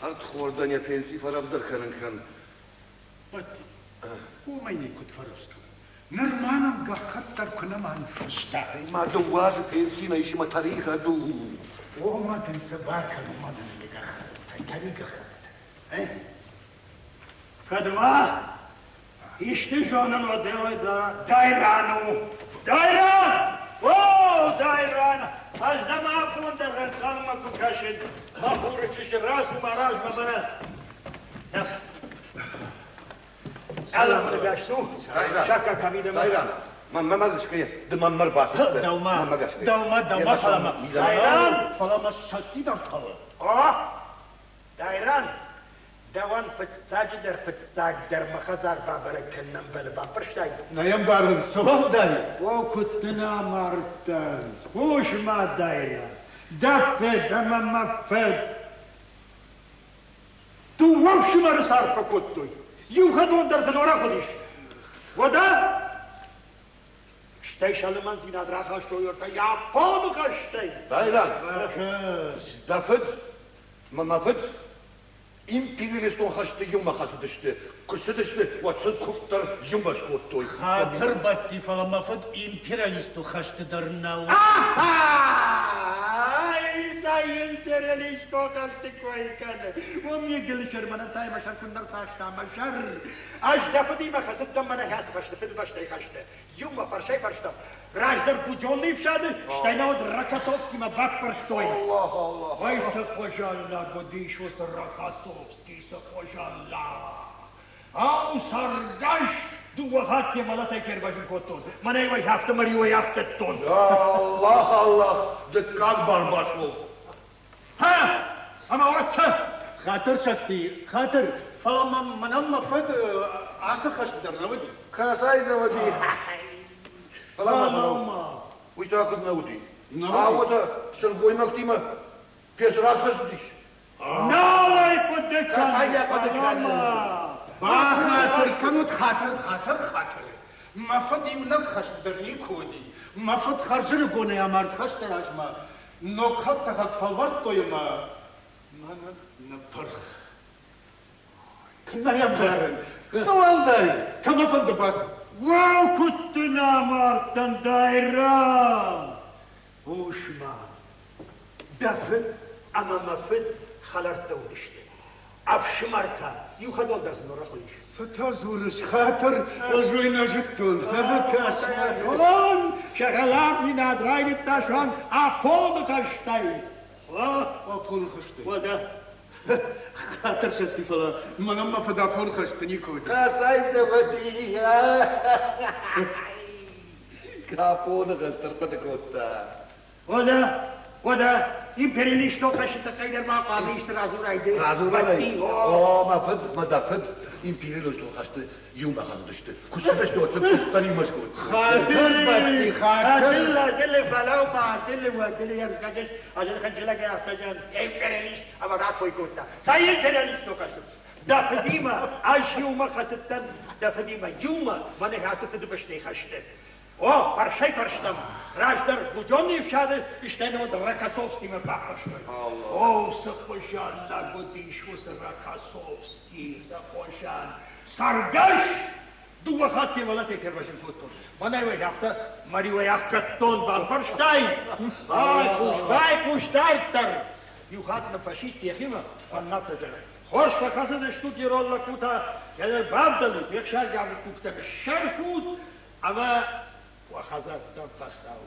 Hart Gordania pensie vanaf der kan. Wat? Hoe meen je goed verrust? Nirmanam gakhattar kunaman fasta. ما دواز pensie na ishi matariha du. Oh, ma ten sabaka madan gakhat. Tariqa khat. Kadwa işte jonan o da dairanu. Dairan! Oh, dairan! Azda ma kunda kalma ku kashin. Ma huriç ras maraj ma bana. Allah bunu gaştu. Şaka kamida ma. Dairan. ما ماذا ده ممر باس دوما فلما دايران فلما شتيدا قوي دايران دوان فتساجدر فتساجدر مخزاق بابرك كنن بالبابرشتاي نايم بارم سوال داي وكنتنا مرتان وش ما دايران دفت دم مفت تو وفش مرسار فكوتوي يوخدون در زنورا خودش ودا شتي شالمان زينا دراخاش تويورتا يا بون خشتي Bayram. Dafet. Mamafet. İmperialistun haştı yuma hası düştü. Kışı düştü. Vatsız kuftar yuma şkottoy. خاطر باتي فلمافت империалисту хашты-дарнау. Ай, империалисту хашты-койканы. Умье гелишер мана таймашар кундар саштамашар. Аж дафыды ма хасыттан мана хас хашты, фид баштай хашты. Юма паршай парштам. Граждан путённый вшады, штайнавод Рокоссовский ма бак парштой. Allah Allah. Ой, сахожалла, годиш ос Рокоссовский, сахожалла. Ау саргаш дуахат ke malata kerbajin koton. Mana eva hafta mariyo yaktetton. Allah Allah. Dikkat barbaşlov. Ha! Ama orası خاطر شتي خاطر فلما منما فد عصا خشدر نودي. Kasay zavadi. Фалама. Uçakın navudi. Avoda şun koymak değil mi? Pesrat hızdık. Nalay poddekan. Kasay poddekan. خاطر كنت خاطر ما فد يمنك خشدرني كودي ما فد خرجر قوني يا مرد خشدر أجما نو خط خط فالورتو يما ما نبرخ كنا يا بارن سوال داي كما فد باس واو كنتنا مارتن دايرام وشما دفت أما ما فد خلرت ودشتي أفشمرتا يخدم درس نورا خليش ستازورش خاطر وزوينا جتون هذا كاسمان شغلات من أدراي التاشان أفون تشتاي وأكون خشتي وده خاطر شتي فلا منما فدا أكون خشتني كود Kasay zavadi. Kaponu gastır patikota. وده إمبرياليستو خشت قيدر ما قابيش رازورaydı. Razuralay. O ma dafet. İmperialistun haştı yuma hası düştü. Kışı düştü. Vatsız kuftar yuma şkot. خاطر باتي خاطر دل فلو قاتل ودل يركجش عشان خنجلك يا فجان امبرياليست اما دا كوي كوتا ساي امبرياليست تو كاش دا فديما اش يوما خستن دا فديما يوما من حاسف دبشتي خشت او паршай парштам граждан будённый вшады иштайно Рокоссовский ма бахшт о сахожан на годишу с Рокоссовский сахожан саргаш дуахат ke valate kerbashim foton mana eva yapta mariyo yakatton barbarштай ay kushtar yuhat na faşist yexima anlatacak hoş vakasın ştut yerolla kuta gelir babdalı yakşar geldi kuta şerfut ama وخزرت فاستو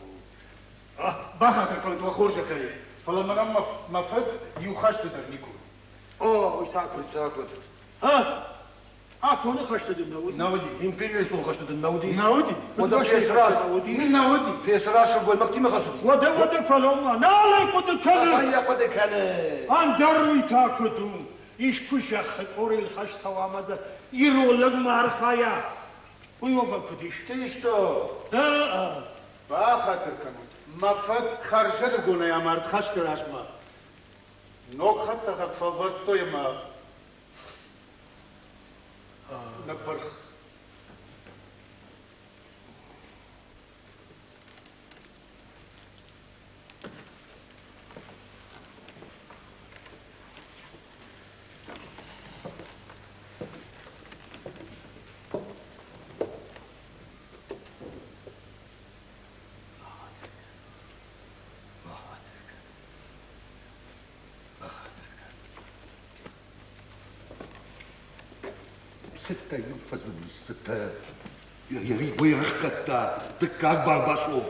بحث كنت وخرج خير فلما لما ما فد يخشت درنيكو اوه ساكت ها اكون خشت النودي Navudi. İmperialistun haştı navudi. نودي وده pesras. نودي Pesras koymak değil mi hası? وده فلوما نالا قد كلم Kasay podekane. ان دروي تاكدو ايش كشخ قوري الخش سوامزه يرولك مارخايا ويوبا كديش Tişto. باخاطر كنت ما فد خرجر قونا يا مرد خشتر أجما نوك خطا خط فضرتو يما نبرخ ستة ينفذ ستة يريد ويرخت دكاك برباشوف.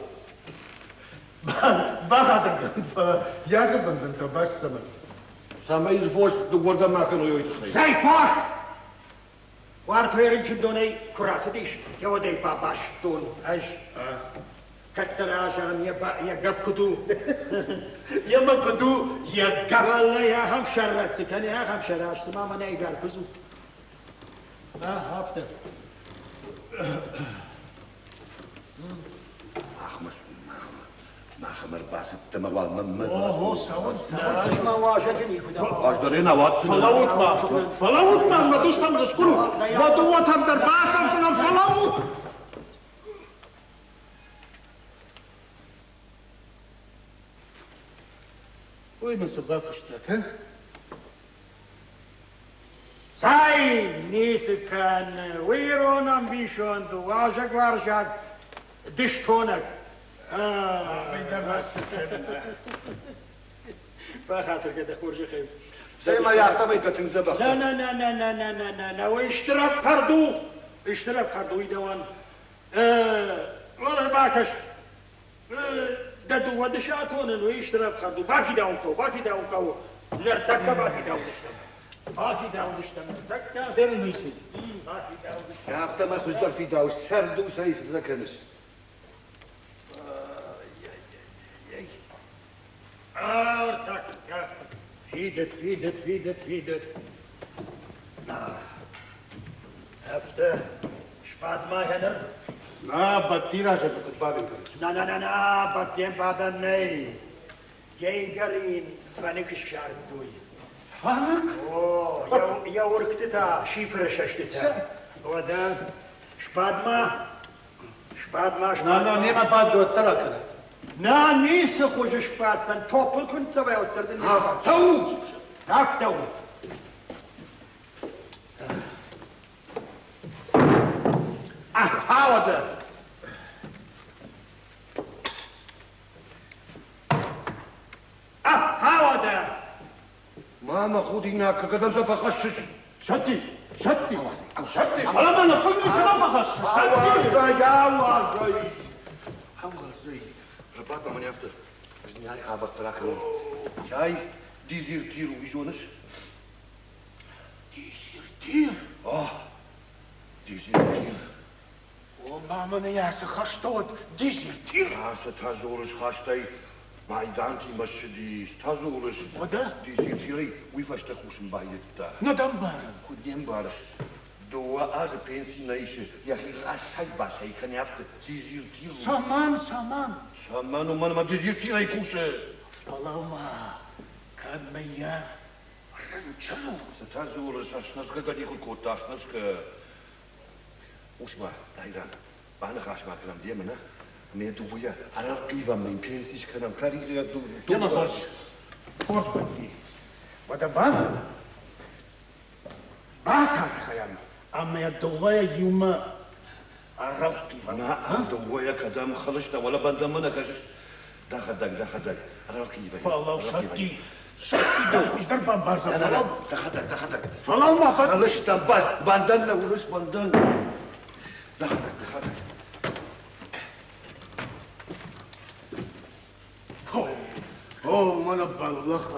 باخاطر كنت ياسف انت باش سمن Samen is voice de woorden maken nooit te زي فاش وارت ويرين شدوني كراسديش يا ودي باباش دون اش كتراجان يا كدو يا ما كدو يا والله يا هم شرت كان يا هم شراش ما ما نيقال كزو هافته ما خمر باس ست ما اوه سوون ساش ما واجدني خدا واجدرينا وات فلاوت ما دوستم دشكرو ودوت هم در باسم فلان فلاوت وي ما سباكشتك ها ساي نيس كان ويرونم بيشون دو واجك دشتونك فخاطر كده خرج خير زي ما يعتمد تنزبخ لا لا لا لا لا لا لا لا لا واشتراك فردو يدوان ولا باكش ددو ودشاتون انه اشتراك فردو باكي داونكو نرتكب باكي داونشتم نرتكب دير الميسي باكي داونشتم يعتمد خجدر في داو سردو سيس زكنش فيدت هفته شباد ما هنر نا بطيرا شبكت بابن كرش نا بطين بعدن ني جاي قرين فانك الشعر دوي فانك؟ اوه يا وركتتا شيفر ششتتا ودا شباد ما نا نيما بعد دو ترى نا نيس خوش شباد سن توبل كنت سوي وتردن تو هاوده ماما خودي هناك قدم زفخشش شتي على ما نفهمني كده فخش زي رباط من يفتح بس نهاية خابر تراكم جاي ديزير تيرو يجونش دير ديزير تير وماما نياس خشتوت ديزير تير تازورش خاشتاي مايدانتي مشدي تازورش وده ديزير تيري ويفاش تخوش مبايد ندم بارن خدين بارش دوا از بنسي نايشه يا اخي راسي باسي كان يفتح ديزير تيرو سامان ومن ما ديزير تيري كوشه فلوما كان مياه رنچلو تازورش اشناسك قد يكون كوتاش ناسك اسمع دايران بانا خاش ما كلام ديمنا مي دويا على قيفا من بينسيش كلام كاري دو يلا فرش بدي وده باسا خيام اما يا دويا يوما عرفتي انا دويا كدام خلشنا ولا بندمنا كش دخدك على قيفا فالله شتي ده مش ضربة بارزة لا دخدك فلو ما خلشنا بندنا ولش بندنا دخدك من بلخ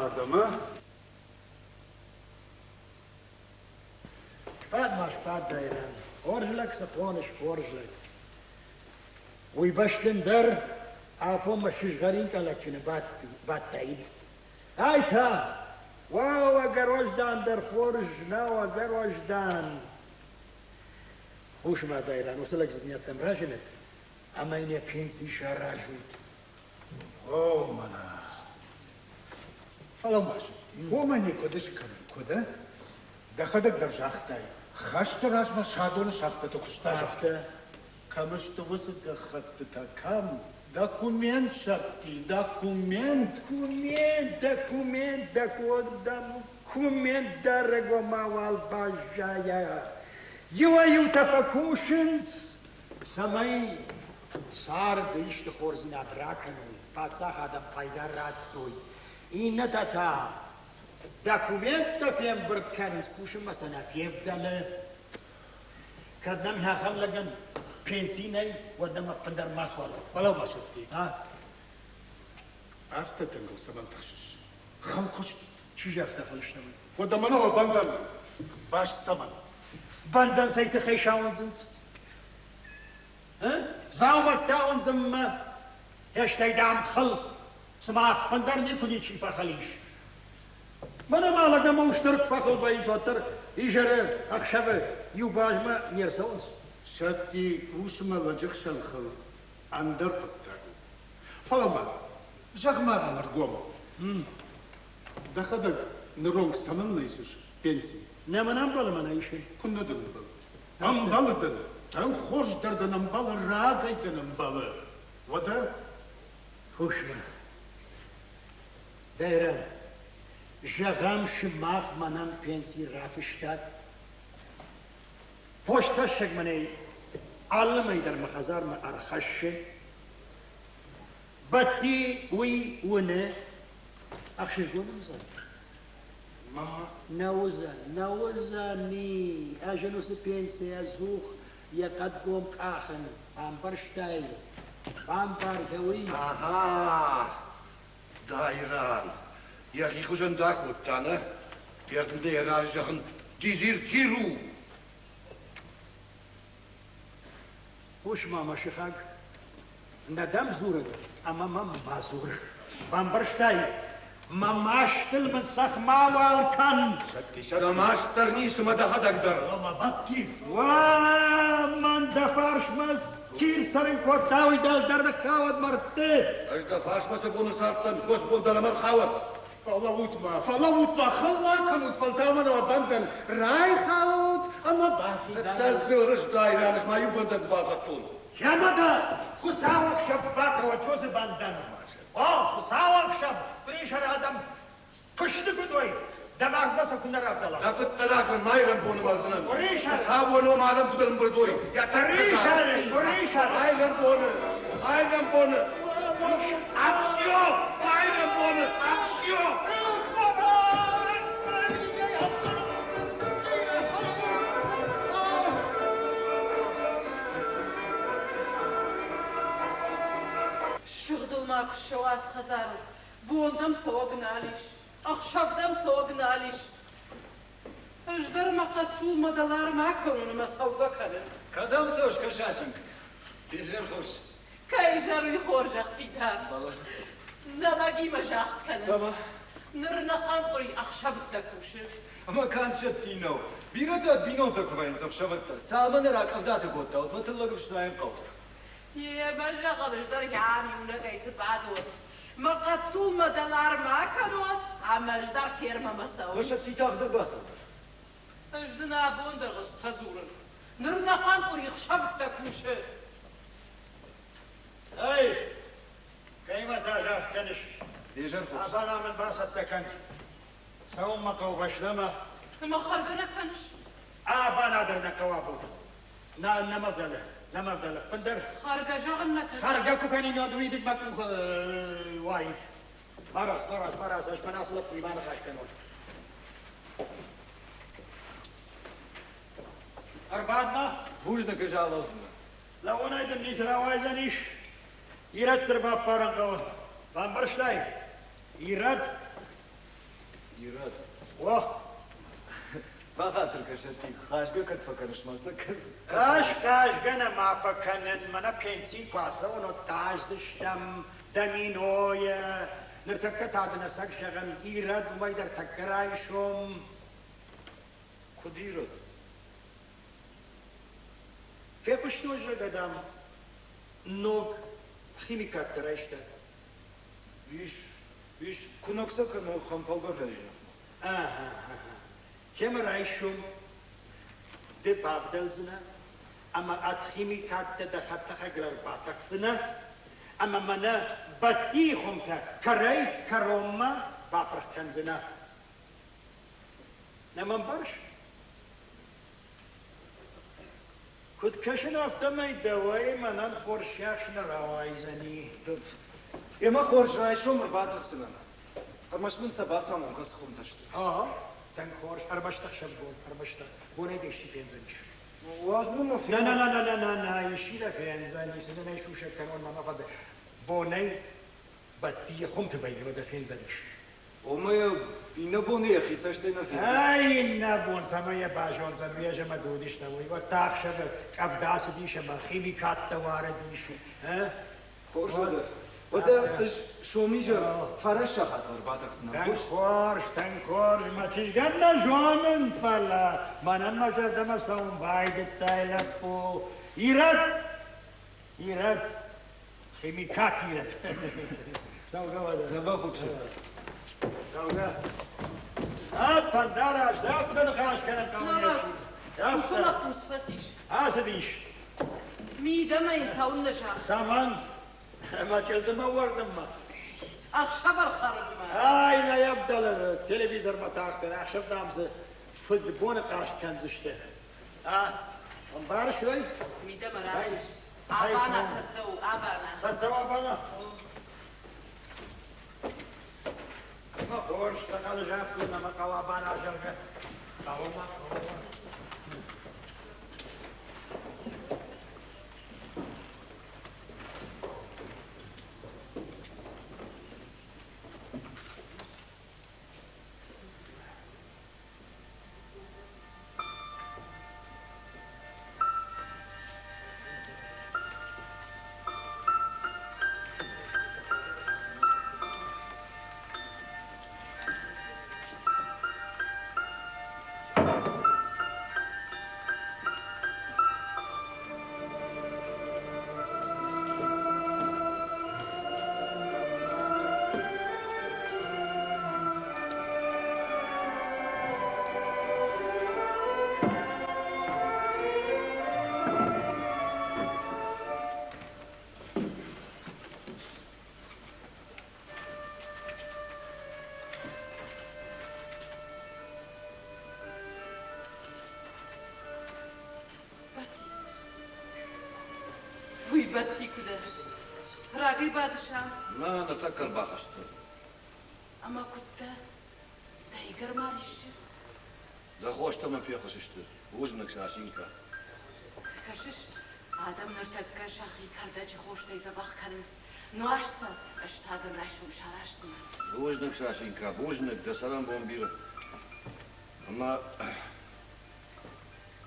هذا شباد دايران خورجلك سخونش خورجلك ويبشتن در عفو مشيش غرين كالكشن بات تعيد هايتا واو اگر وجدان در خورج ناو اگر وجدان وش ما دايران وصلك زدنيا تمراجنت اما يني بينسي شراجوت منا فلو ماشي هو مني كدش كده دخدك در شاختاي خشت راسما شادون شاخته تكشتا شاخته كمش توسط خطتا كم داكومنت شكتي داكومنت درجو موال باجايا يو تفكوشنز سماي صار بيشت خورزنا دراكنو پاتساخ آدم پایدار راد دوی این نداتا داکومنت فیم برد کنیز پوشم مثلا فیم داله کدنم ها خم لگن پنسی نی و دم پندر ماسوال ولو ما شدی افت تنگل سمن تخشش خم کشتی چیز افت خلشتم و دمنا و بندن باش سمن بندن سیت خیشاون زنز زاومت داون زمه هشتاي دام خل سماع بندرني كوني شيفا خليش مانا ما لقى مشترك فخل باي فتر يجري اخشبه يوباج ما نيرسونس شتي وسما لجخش الخل اندر بتاعو فلما Жагмара наргом. Дахадак ныронг саманлайсыш пенсии. Не манам бала мана иши. Кунда дынбал. Амбалыдын. Тан хорждардан амбалы рагайдан амбалы. Вода? Хушма. Дайран. Жагам шимах манам пенсии ратыштат. Почта шагманей. Аллама идар махазар ма архаши. Бати уи уне. Ахшиш гонамзан. Мама. Nauza ni. Ajanus пенсия зух. يقد قوم قاخن بامبرشتاي بامبر قوي Dairan. Ja, ich muss ein Tag gut dann, ne? Werden der sagen, desertiru. وش ماما شخاق ندم زورد اما ماما ما زور بامبرشتاي ماما اشتل من سخ ما والكن Da master nicht so da hat er. ما بكيف ومن دفرش مس كير سرن كوتاوي دال درد كاود مرتي Als da fast was bonus hat dann kurz bol da mal khawat. فلاوت ما خلا كانت فلتامنا وبندن راي خاوت اما بافي Das so Dairan ist mal jubelt da tun. يا مدى خساوك شباك وتوز باندن خساوك شب بريشر ادم كشت قدوي دماغ بس كنا رافضلا Da wird da kan mairen bonu walzen. Orisha. Khabo no madam tudern berdoi. Ja بريشر Mairen bonu. Aksio! Mairen bonu. Aksio! شغدل ماك الشواس خزارو بوندم سوغناليش اخشبدم سوغناليش اجدر ما قتول مدلار ما كونون ما سوغا كنن Kadam zoş kaşaşink. Tezren hoş. كايجر يخورجق في دار نلاقي مجاخ كنن Sama. نرنا قنطري اخشبتك وشف Ama kançet dino. Birota bino da kovayn zoşavatta. Salman rak avdata gotta. Matılagıp şnayn qav. يا مجاخ اجدر يعني ونقيس بعدوت ما قتول مدلار ما كنون اما اجدر كيرما مساوي Hoşa titaqda basın. اجدنا بوندر غستزورن نرنا قنطري اخشبتك وشف اي كيما تاجاف كنش Tezren hoş. أبانا من باصة كنش سوما قوبش لما ما خرجنا كنش أبانا درنا كوابو نمبدله بندر خارج جغنا كنش خارجكو كان ينادوي دك ماكو وايد مرس اش من اصلك في ما نخاش كانوا أربعنا Bujna kažalovzna. لو انا اذا نيش راوايزنيش يرد سربا بارنقو بامبرشتاي يرد Yirad. واه Baxatır kaşati. Xaşga kat fakarışmazsa kız. كاش جنا ما فكنن منا بينسي كواسا ونوتاج دشتم دمينويا نرتكت عدنا سك شغل يرد وما يقدر تكرايشم Kudirad. في قشنو قدام نوغ خيميكات تراشتا Viş kunaksa kanı xampalgar rejna. كم رايشم دي بابدلزنا اما ات خيميكات تدخلت خجل باتقسنا اما منا باتيهم تا كراي كروما بابرتنزنا نمان برش كنت كشن افتما يدواي منان خورشاخشنا روايزني Ema xorşay şomur batıqsına. Armaşmın sabasam onqas xuntaştı. تن خورش اربشتخ شبون اربشتخ بوني ديشي فينزنيش Vaznu mu لا يشيل فينزني سنة يشوش كانون ما فض بوني باتي خمت بيني ودا فينزنيش Omaya inaboni yaxi saştayna fi. اي نابون سمايا باجون زنويا جما دوديش نوي وتاخ شب ابداس ديش ما خيميكات توارد ديش ها Xorşada. Oda şomija faraş şahat var batıqsına. تن خورش ما تشغلنا جوانن فلا منن ما جردم سوم بايد التايلفو يرد خيميكات يرد Sauga. Sabah kutsu. Sauga. Pandara, zapten gaaskenem Nora, kan. usula pusfasish. Azedish. Mi dama insaunasha. Saman. Ma çeldim vardım mı? Akşabar kharma. Ayna yapdalı televizör matağısten akşamdamızı futbol kaşken işte. Ha? Onları şöyle. Mi dama rafish. Abana sattau, abana. Sattava bana. Ma hoş kalacak ama kavabana aşağı. Kavama. Batti kuda. Ragi badshah. ما نتذكر باخشت. Ama kutta. Taygar marish. ده خوش تمام في خششت. وزنك شاشينكا. Kashish. Adam nirtakka shahi kardachi khosh tayza bakh karins. Noashsa ashtadam rashum sharashna. وزنك شاشينكا. وزنك ده سلام بومبير. أما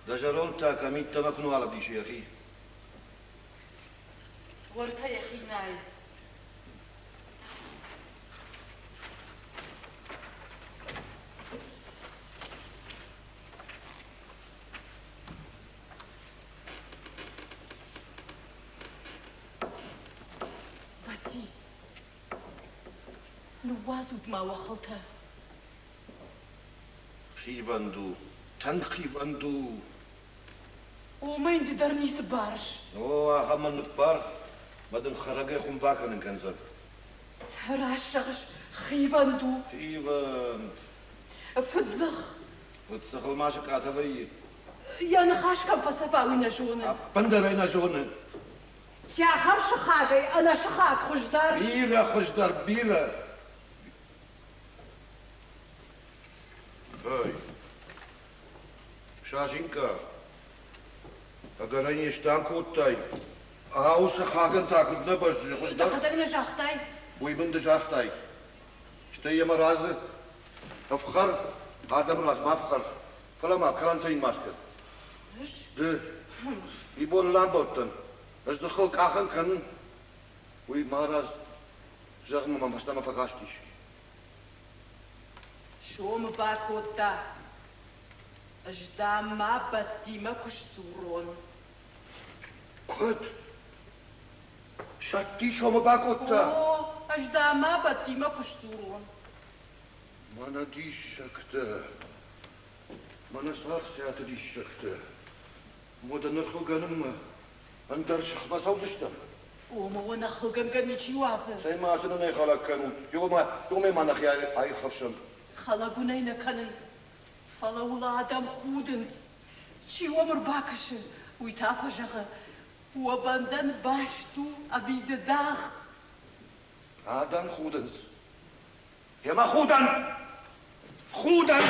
ده جرون تا كميت تمكنوا على دي شيء أخي. ورتا يا اخي ناي. باتي نوازود ما وخلتها خيباندو تنخيباندو وما يندرني سبارش هو هم نكبر بدن خرجة خم باكن كنزل راشغش خيباندو خيبان فتزخ وتسخل ماشي كاتبي يا نخاش كم فسفاوي نجون بندرينا جون يا خم شخاقي انا شخاق خجدار بيلا خجدر بيلا هاي شاشينكا أقرأني اشتان كوتاي أو سخاقن تاكد نبش خجدر دخلتنا جاختاي بوي من دجاختاي اشتي مرازة افخر آدم راس ما افخر فلما كرانتين ماسكت ايش ده يبون لامبوتن بس دخل كاخن كان وي ماراز زغم ما مستما فقاشتيش شو مباكوتا اجدام ما بدي ما كش سورون كد شاتي شو مباكوتا اوه اجدام ما بدي ما كش سورون ما نديش شكته ما نصرخ سيات ديش شكته مودا ندخل قنم اندر شخبا صوتشتم وما وانا خلقن قني شي واسر سي ما سنني خلق كانوا يومي ما نخي اي خفشم خلقونينا كنن فلولا آدم خودنس شي ومر باكشن ويتافا جغا وبندن باشتو أبيد داخ آدم خودنس يا ما خودن خودن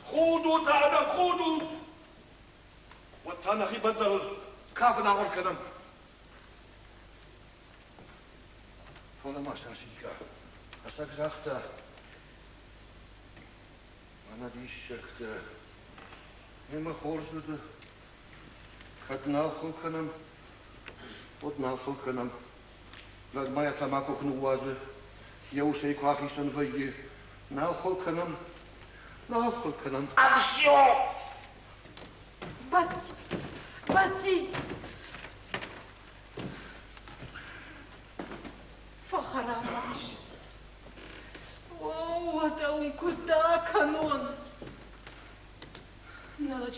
خودو آدم خودو والتانخي بدل كاف نعمل كلام فولا ما شاشيكا أساك زاختا أنا دي شكتا نما خورزد خد نالخل كنم ود نالخل كنم لازم ما يتماكو كنوازه يو شيء كاخي سنفيه نالخل كنم نالخل كنم Aksyon! باتي باتي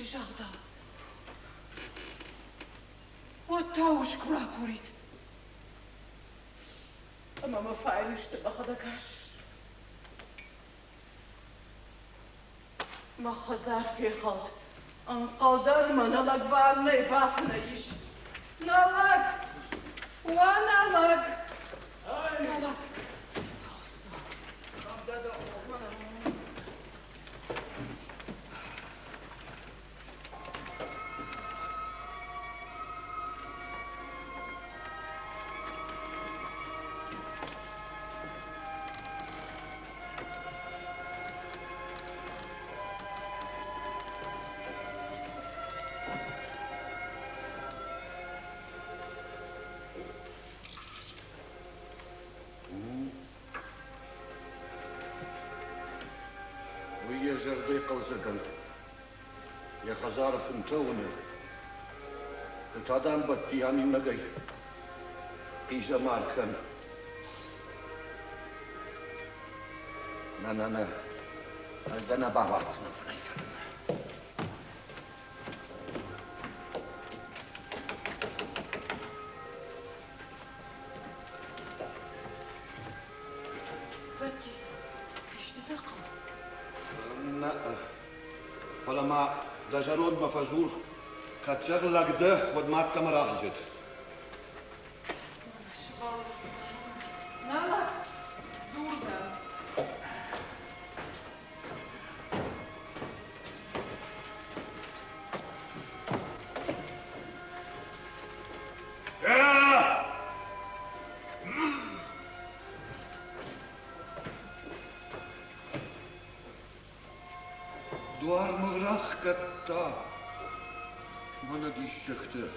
جاغدا وتاوش كراكوريت أما ما فاعلش تبخدكاش ما خزار في خلط أن قدر ما نلق بالنا يبافنا يش نلق ونلق نلق ويا جردي قوزكن يا خزارة فنتونة التادام بطيامي مدي إيجا ماركن نا أردنا باباتنا فنيكن بتي ايش تدقم فلما دجرون مفجور كتشغلك ده ودمات مراحجت نلق دورنا دوار مغرخ كتا ما ندي الشكتة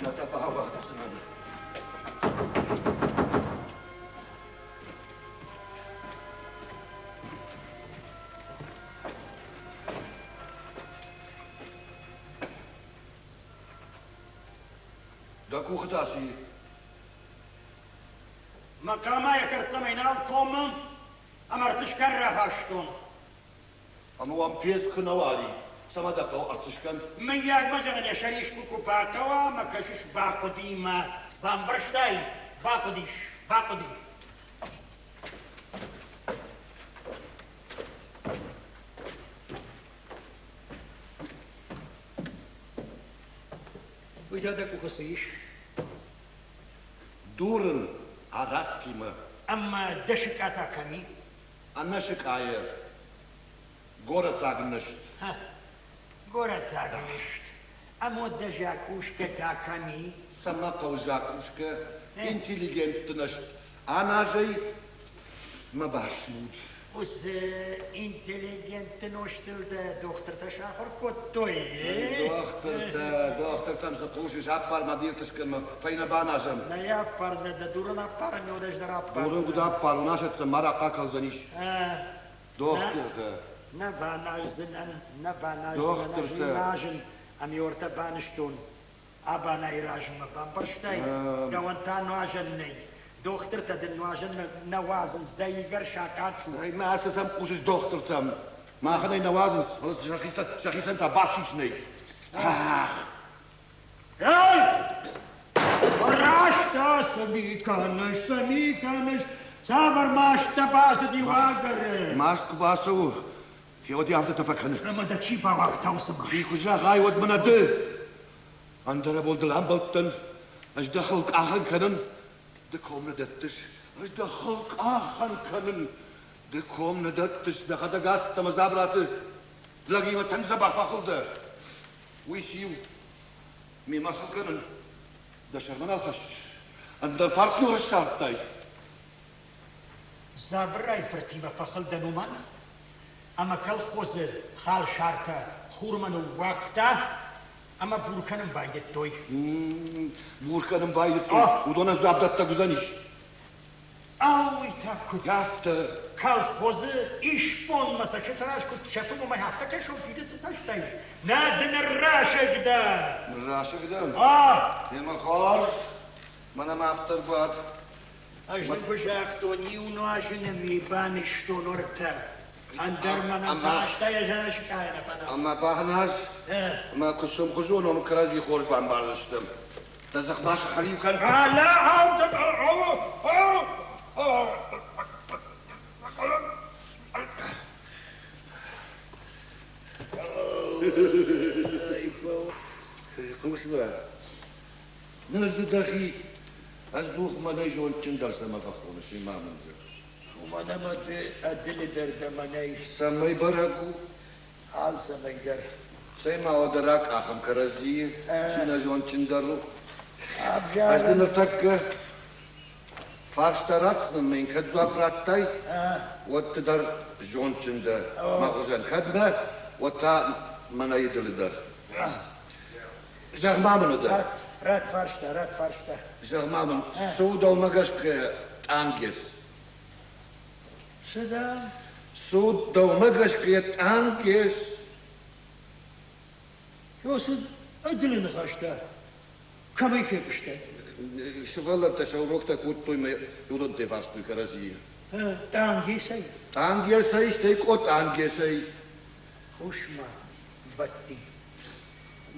لا تبعوات سنة داكو خداسي مقاما يكرت مينال تومن أمرتش كره هاشتون أما وام بيس كنوالي سما دقو أرتشكن من ياك مجانا شريش كوكو باكوا ما كشش باكو ديما بامبرشتاي باكو ديش باكو دي وإذا داكو خصيش دورن عراقيمة أما دشك أتاكمي أنا شكاية غورة تاغنشت ها غورة تاغنشت أما دجاكوش كتاكمي سما قوزاكوشك انتليجنت نشت أنا جاي ما بحشمود وس انتليجنت نوشتل دا دكتور تشاخر كوتوي دكتور تمسقوش جابر ما ديرتش كلمة فين باناجم لا يا فرنا دا دورنا بارن ودش دراب دورو قدا باروناشت سمارا قاكل زنيش دكتور نباناجن ناجن أم يورتا بانشتون أبانا يراجن مبامبرشتاي قوانتان نواجن دكتور تدن نواجن نوازن زدايقر شاكاتو هاي ما أساسا قوشش دكتور تم ما خلي نوازن خلص شخيصة انت باشيش ني هاي براشتا سميكانش سافر ماشتا باسدي واقر ماشت كباسو يا ودي عفت تفكرنا أما دا تشيبا وقتا وسمع فيكو جا غاي ود من الدل عندنا بولد الهمبلتن اش دخلك آخن كنن دكوم ندتش اش دخلك آخن كنن دكوم ندتش دخدا قاست مزابرات لقي ما تنزبع فخل ده ويسيو مي ما خل كنن ده شرمنا الخشش عند البارتنر الشارتاي زابراي فرتيبا فخل ده نومان أما كل خوز خال شارتا خورمن وقتا أما بوركنم بايدت توي بوركنم بايدت توي ودونا زابدت تغزانيش أوي تاكوت يافت كل خوز إيش بون مسا شتراش كنت شفم وما يحتا كشو فيدس ساشتاي نادن الراشق ده الراشق ده يا مخارج ما أنا ما أفتر بعد أجل بجاختو نيونو أجل ميبانشتو نورتا اندر من داشته یا جنش کاینه فدا اما باهناز ما كسوم خزون ومكرازي خورج بان باردشتم تزخ باش خليو كان لا قوسوا نرد دخي الزوخ ما نيجون تندر سما فخون شي ما منزل وما نمد أدل درد مني سمي برقو عال سمي در سيما ودراك اخم كرازي شينا جون تندرو أبجار أجد نرتك فارشترات من كدزو أبراتاي وتدر جون تندر ما غزان كدنا وتا منا يدل در جاغ مامن در رات فرشته جاغ مامن سودا ومغشك تانجس شدا سودا ومغشك تانجس يوسف أدل نخشته كما يفيقشته شغلة تشاوروكتك وطوي ما يودن تفارستوي كرازي تانجيسي تانجيسي اشتيكو تانجيسي خوشما بطي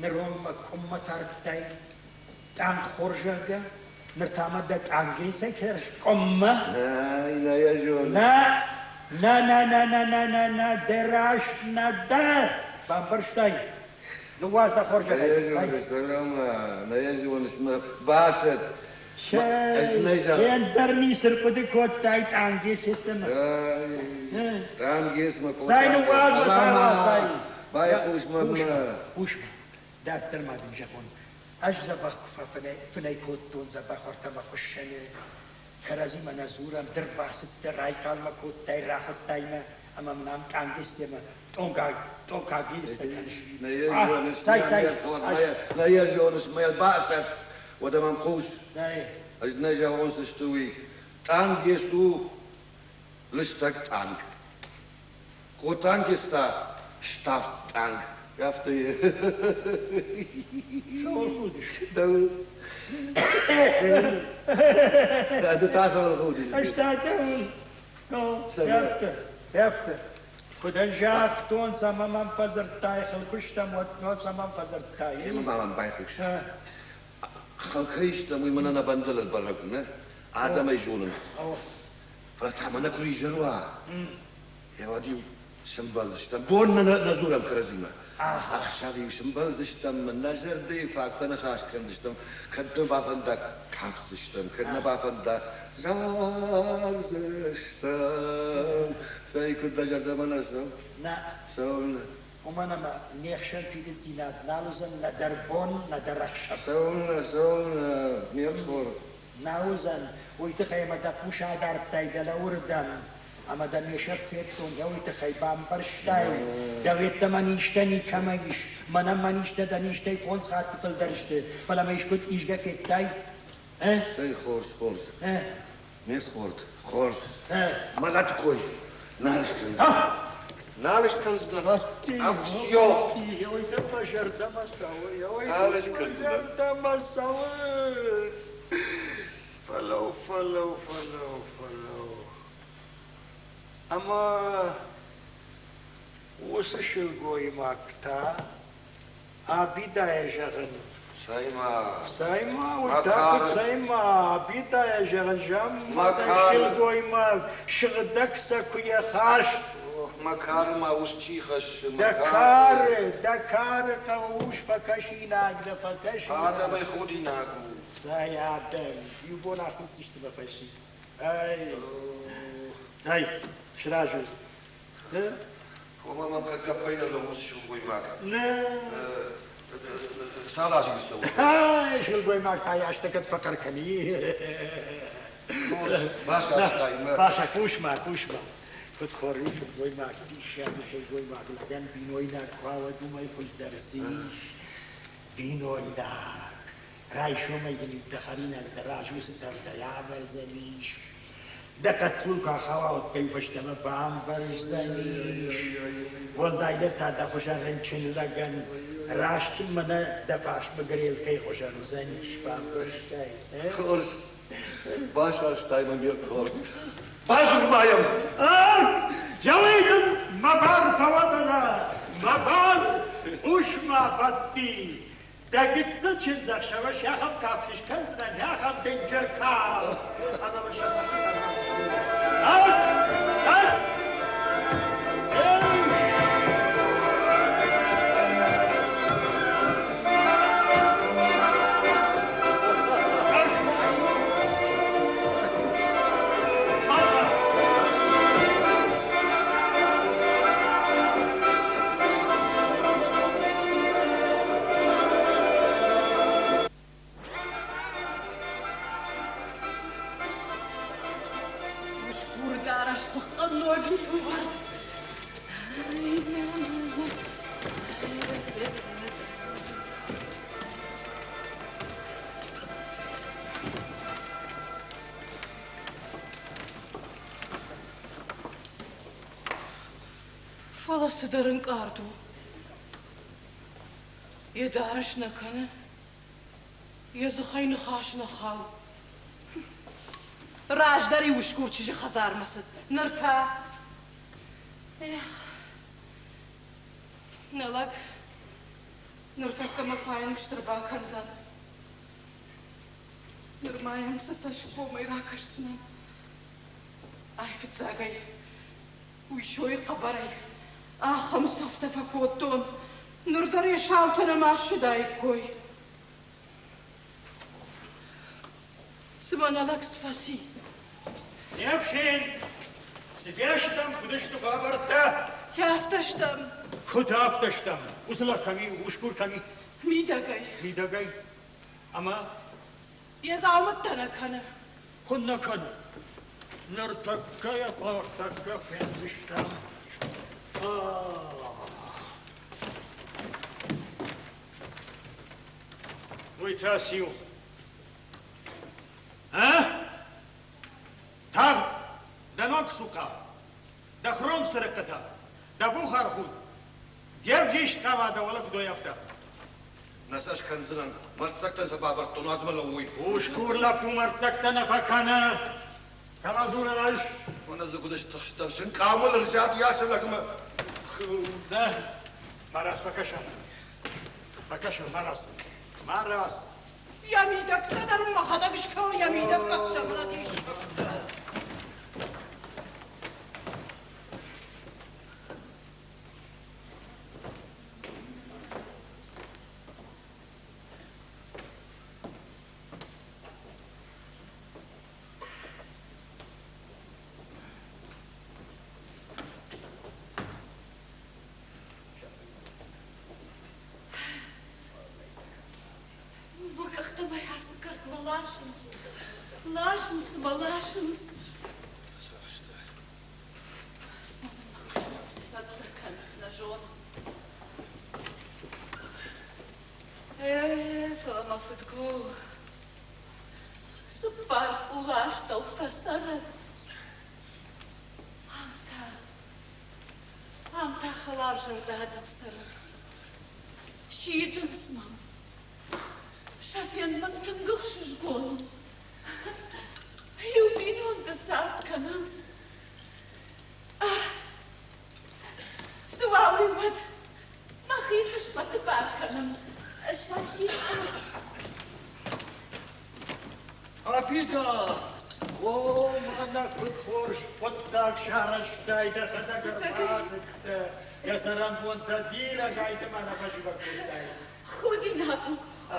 نروم كم ترتاي تان خورجاga نرتامد تانجيسي كرش كم لا يا جون لا دراش ندا بامبرشتاي نواز دا خورجاga لا يا جون لا يا جون اسمه باسد ين درني سرقدي كوتاي تانجيسي تم تانجيس ما كوتا زي نواز مساوا باي خوش ماما خوشما در ترمادم جابون أجزبخ فناي كوتون زبخ ورتبخ الشنة كرازي ما نزورم در باسد در راي كالما كوتاي راخت تايما أما منام تانجيس تيما تونكا جيس تكنش لا يا جون اسمه الباسد وده ممخوش ناي أجد نجا ونس اشتوي تانجيسو لشتك تانج كو تانجيستا شتاف تانج يافتي شو الخودش دو ده تعصر الخودش اشتاته يافته كدن جاف تون سما من فزرتاي خلقشتا موت سما من فزرتاي ما بايخوش خلقيش تموي مننا بندل البرقنا عادة يجونن فتعمنا كوري جروا يا وادي شمبالشتم بون نزورم كرزيمة أخشابي شمبالشتم من نجر دي فاكفنا خاش كندشتم كنتو بافندا كاخسشتم كنا بافندا جارزشتم سايكو دجر دمنا سو نا سولنا ومانا ما نيخشن في الزينات نالوزن ندربون ندرخشن سولنا ميرخور ناوزن ويتخي مدى مشاهدار تايدل وردن اما دم يشفتون يويتخي بامبرشتاي دويت منيشتني كمايش منا منيشتا دنيشتاي فونس خاتتل درشت فلا ما يشكت ايش قفتاي سي خورس ميس خورس اه ما لا تكوي نالش كنز نالش كنز أفسيو يويت بشر دمساوي نالش كنز دمساوي فلو أما وسشل قوي ماكتا عبيدا يا جغن سايما وتاكل سايما عبيدا يا جغن جام وسشل قوي ماك شغدك سكو يا خاش مكار ما وستيخش دكار قوش فكشيناك دفكشيناك هذا ما يخوديناك ساي عدل يبون أخذ تشتبه فشي هاي شراجوز وما كقبينا لو مش شوي معك لا صار عشان يسوي هاي شو البوي معك هاي عشتك تفكر كني باشا كوشما كنت خوريش البوي معك تيشان مش البوي معك لكن بينوينا قاوة وما يخش درسيش بينوينا راي شو ما يدني بدخلينا لدراجوس الدردة يعبر زنيش دقت سولك خواوت كيف اشتما بامبرش زنيش والدايدر تا خوشان رنچن لگن راشت منا دفعش بگریل كي خوشان زنيش بامبرش جاي خورس باشا شتاي من بيرت خورس باشا معيم جويدا مبار فودنا مبار وش ما بدي دقت چنزخ شوش یاخم کافشش کنزنن یاخم دنجر کاو اما من شخصا Falasıdarın kardu. Yedarış nakanı. Yazıkayını haşına xal. Rajdari uşkurçıcı xazarmasın. Nırta. Nalak. Nırtakka mafayınmıştır bakanzan. Nırmayamsa saşıp olmayı rakışsınan. Ayfit zagay. Uyşoyu qabaray. Ахам сафтафа коттон. Нурдаре шаутана машидай кой. Сыманалак спаси. Невшин, сидяштам, кудышту қабарда. Кяфташтам. Хутафташтам. Усыла ками, ушкур ками. Мидагай. Мидагай. Ама? Язалматтана кана. Кунна кана. Нартаккая партакка фензиштам. ويتاسيو ها تاغ دانوك سوقا دخروم سرقتا دبوخار خود دياب جيش قاما دا ولك دو يفتا نساش كنزلن مرتسكتن سبابر تنازم لوي وشكور لكم مرتسكتن فكانا كنازونا لاش ونزو قدش تخشتن كامل رجال ياسم لكم نه مراس فكشا فكشا مراس مراس Yamidak tadarım makada kışkağı yamidak kaktamına diş. Малашинс. Фалама футгол. Супар улаштал фасара. Амта халар жардадам сарас. Шидунс мам. Шафен мактангых шишгону. Юбинон да сарт канас. Суали мат. Махитыш маты барканам. Шаши. Апига. О, мана кутхорш, поттак шараштай, да хадак арбасыкта. Я сарам понта дира гайда мана пашиба куртай.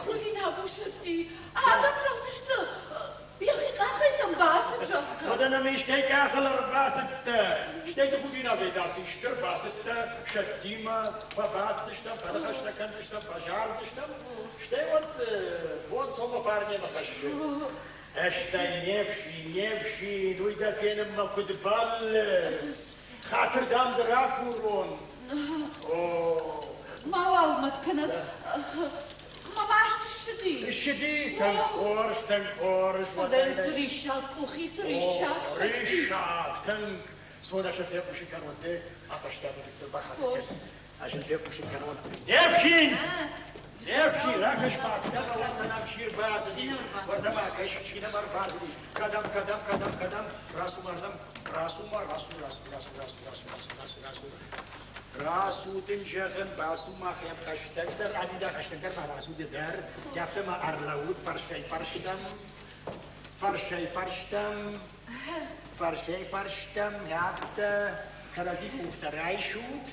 Худинагу шутти. Адам жахсы что? Яхи кахайсам басып жахка. Одана мешкай кахал арбасыкта. Штайда худина бедасы штыр басыкта. Шаттима, побатсышта, падахашта кандышта, пожарзышта. Штай вот сома парня махашу. Эштай невши, ну и да пенем макудбал. Хатыр дам заракурон. О. Мавал матканат. Мамаш тшди. Тшди, танкорш. Оден сришак, кухи сришак. Ришак, танк. Сода шафе пушиканоте, аташтаду тиксер бахат. Ашафе пушиканоте. Невшин! نفشي راكش باكدا وقتنا مشير بازدي وردما كش شينا مر بازدي قدم قدم قدم قدم راسو مردم راسو مر راسو راسو راسو راسو راسو راسو راسو راسو راسو تنجغن باسو ما خيم قشتقدر عديدا قشتقدر ما راسو در جابت ما ارلاود فرشي فرشدم فرشي فرشدم فرشي فرشدم جابت كرازي كوفت رايشود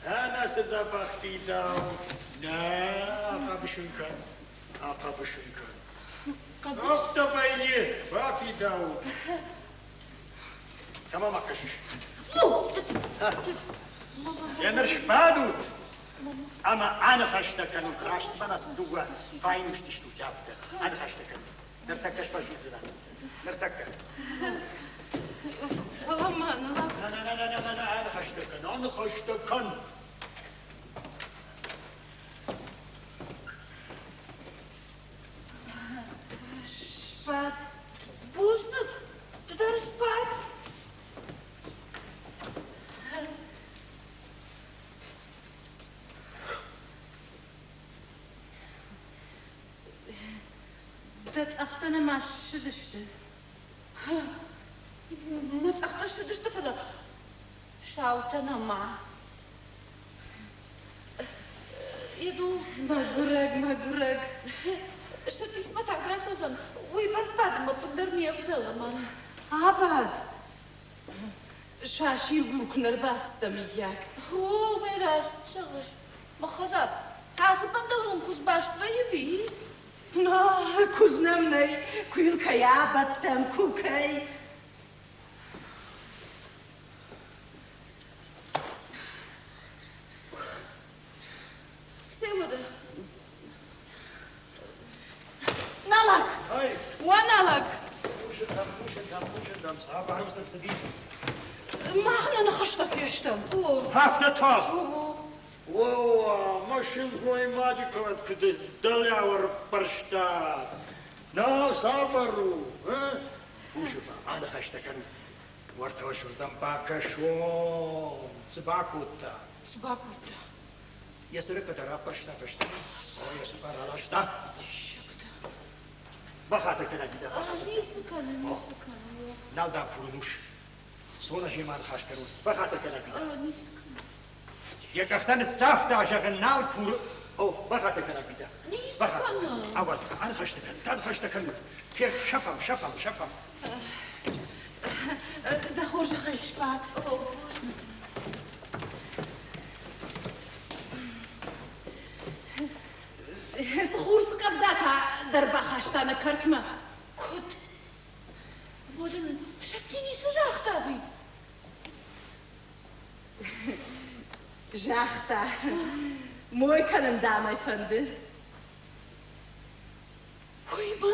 أنا سزبخ في داو لا أقابشن كان أقابشن كان أختبيني ما في داو كما ما كشش يا نرش بادوت أما أنا خشتك أنا كراشت بنا سدوا فاين مستشتو تيابته أنا خشتك نرتكش فاشل زنا نرتك والله ما نلاك أنا خشتك أنا خشتك Spad. Pusnut. Tu dar spad. Dat achtana maar schudderste. Moet achter schudderste van de... Schautana maar. Idu. Magureg. Что ты смотри, красозан, ой, барстадом, подорни автоломан. Абад. Шаши лукнер бастам як. О, мираж, чагаш. Махазат, тазы панталон кузбаш твоеви. На, кузнамнай, куилкая баттам кукай. Севода. Nalak. هاي ونالك. وش الدم صعب على وصل سبيل ما احنا نخشط في اشتم. هفته طاخ واو مش الغوي ماجيك كده دلع وربرشتا نا صبروا ها وشوف انا خشتك انا ورته وشردم باكشو سباكوتا Сбакута. يسرق ترى برشتا برشتا او يسوكر على شتا بخاطر كده كده نيسكنا. نالدا برونوش صونا شي ما خشترون بخاطر كده كده نيسكنا. يا كختان السافتا شغل نال بور او بخاطر كده كده بخاطر اول انا خشتك كيف شفم Да хуже хай шпат. Схурс кабдата дарба хаштана картма. Кот. Моден, шапти не сужахтави. Жахта. Мой канам дамай фанды. Уйба?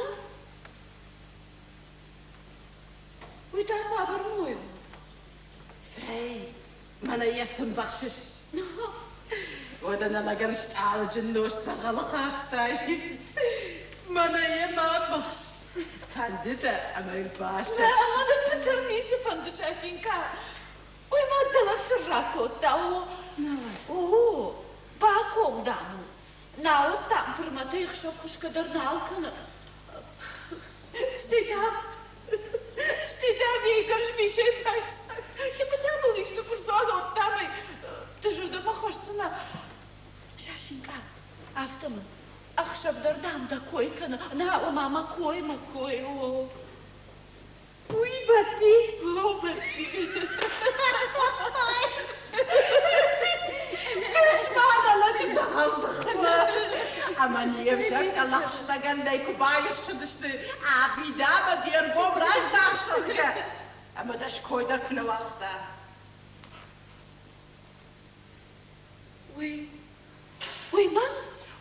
Уй, да сабар мой. Сей, мана ясым бахшиш. ودنا لقنشت على جنوش سغل خاشتاي مانا يما بخش فندتا أما الباشا لا ما ده نيسي فندش عشينكا وي ما دلك شراكو تاو اوه باكوم دامو ناو تام فرماتا يخشب خش كدر نالكنا штитам يكرش بيشي فايسك я потянул их что пурсуала от тамой ты же дома хошцена Шашенька, автомат. Ахшав дардам да койкана. На, о мама кой, о. Уй, бати. О, бати. Кашмана, лачи захалзахма. Ама ние взак Аллах штаган найку байш шудышты. Абидама дербом рajдахшатка. Ама даш койдар кунавахта. Уй, ман?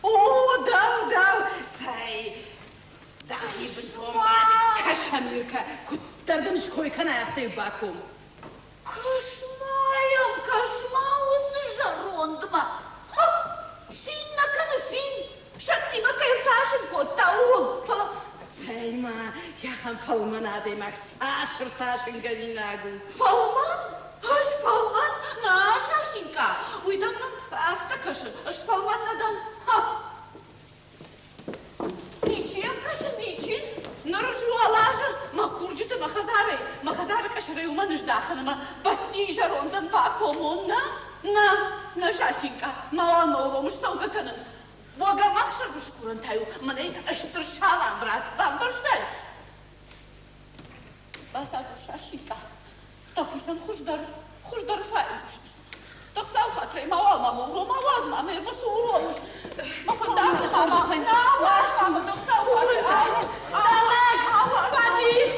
О, дау. Сай. Захибн бомбади кашамирка. Куттардын шкойкана яхтай бакум. Кашмаусы жарондма. Син накана син. Шактима кайрташын коттаул. Сайма, яхан фалман адемак сашырташын ганинагу. Фалман? Аш фалман? На, Шашенька. Уйдам нам авток каши, шпалманнадан. Ха! Ничем каши, ничем. Наружу алажа, макурджита махазары каширы уманы ждаханама, батти жарондан пакомонна. На Жашенька, мала новомуш саугатанын. Бога махшар бушкуран таю, манейт аштыршалан, брат, вам баштай. Басаду Жашенька, тахисан хуждар файлушт. Тахсау хатрей мавал маму, маваз маме, басурomуш. Мафандар хама, наваш мама, тахсау хатрей. Паниш!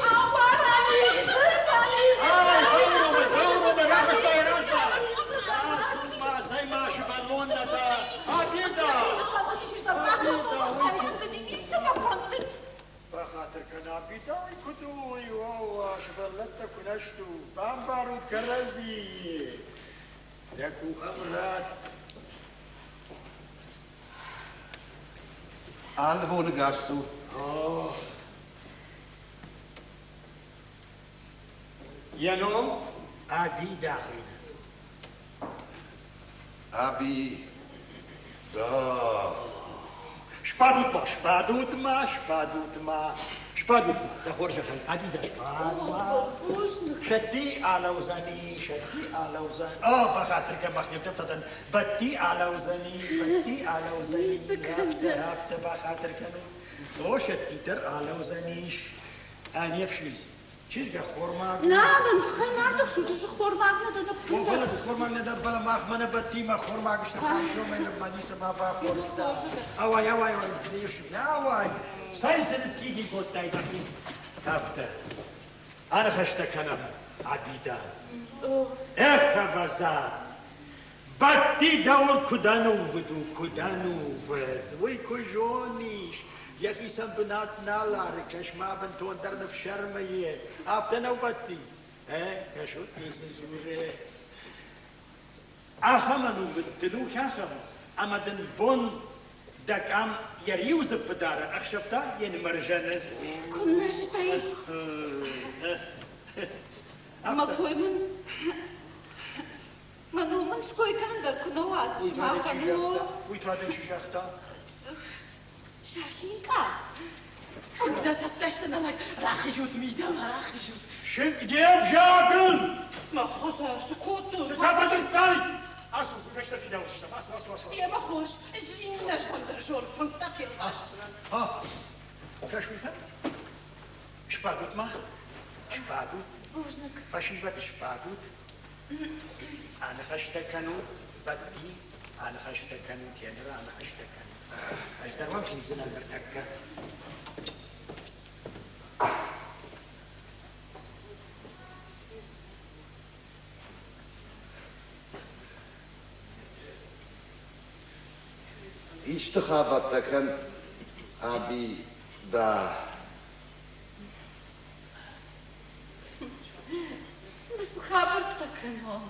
بخاطر كنابيتا يكدو يوا شبلتك ونشتو بامبارو كرزي يكو خمرات Alle wonen gas toe. يا نوم أبي داخلنا Abi. Da. شبادوت ما ده خورج خل أبي ده شباد شدي على وزني بخاطر كم أخذت تفتن بدي على وزني هفته بخاطر كانوا شدي در على وزنيش أنا يفشل چیز که خورماگ نه من خیلی شو تو خورماگ نداد و ولی خورماگ نداد بالا ماخمنه بدی ما خورماگش نمیشم من مانیس ما با خورد آوای دیش آوای ساينس تيجي قلت لي دقيق هفته انا خشت كلام عبيده بازار بدي دور كدانو ويكوجونيش يا اخي سنبنات نالارك ما بنتون درنا في شرميه ابتنا وبدي كشوت يسزوري اخمنو بدلو كاخم اما دن بون دك ام يريوز بدار اخشبتا يعني مرجانه كنا شتاي ما كوي من شكوي كان در كنا واز ما خمو ويتوادن شجاختا شاشينكا فقد ستشتنا لك راخجوت ميدان راخجوت شك ديب جاقل ما خسر سكوت ستابت الطاي أصل كشت في داوش أصل يا بخوش اجري من نشوان در جور فنتا في الغش كشويتا شبادوت ما شبادوت بوجنك فاشيبت شبادوت أنا خشتكنو بدي أنا خشتكنو تيانرا أنا خشتكنو أجدر وامشي نزنا المرتكة İştihabattakan abi da. بس خبرتك انه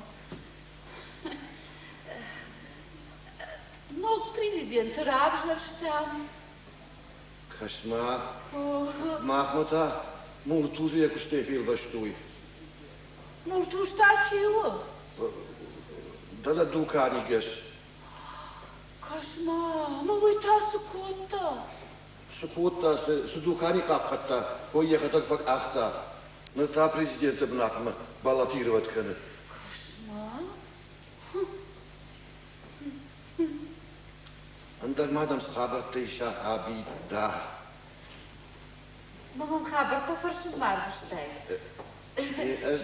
نوك بريزيدنت رابجر شتام Kaşma. Mahmuta. Murtuzu yakıştı fil baştuy. Murtu штачио Dala dukani geç. Kaşma ما ويتا سكوتا Sukutta su dukani kapkatta. Koy yakatak fak ahta. Nırta prezidenti bınakma. Ballatırıvat kanı. Kaşma Andar madam sxabarta işa abi da. ماما مخابرتا فرش ماربشتاي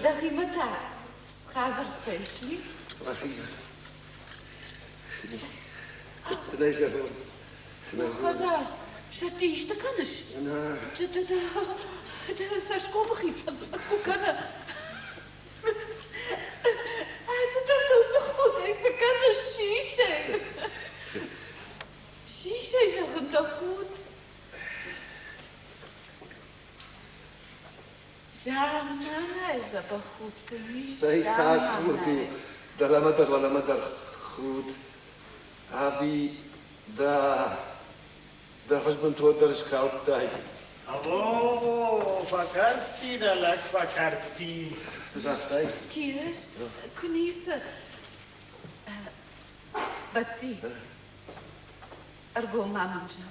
دخي متى خابرتا شي أخي. ليش يقول؟ خزار شتيش تكنش أنا. ده ساشكو بخيت ساشكو كنا عايزة تبدو سخوت عايزة كنا الشيشة شيشة جغن تفوت jamais بخوتني Sai sas khurtu. Dala madar khud. Abi da. Da husband تودر سكاوت تاي. أوه فكرتي لك بتي أرجو ما منجح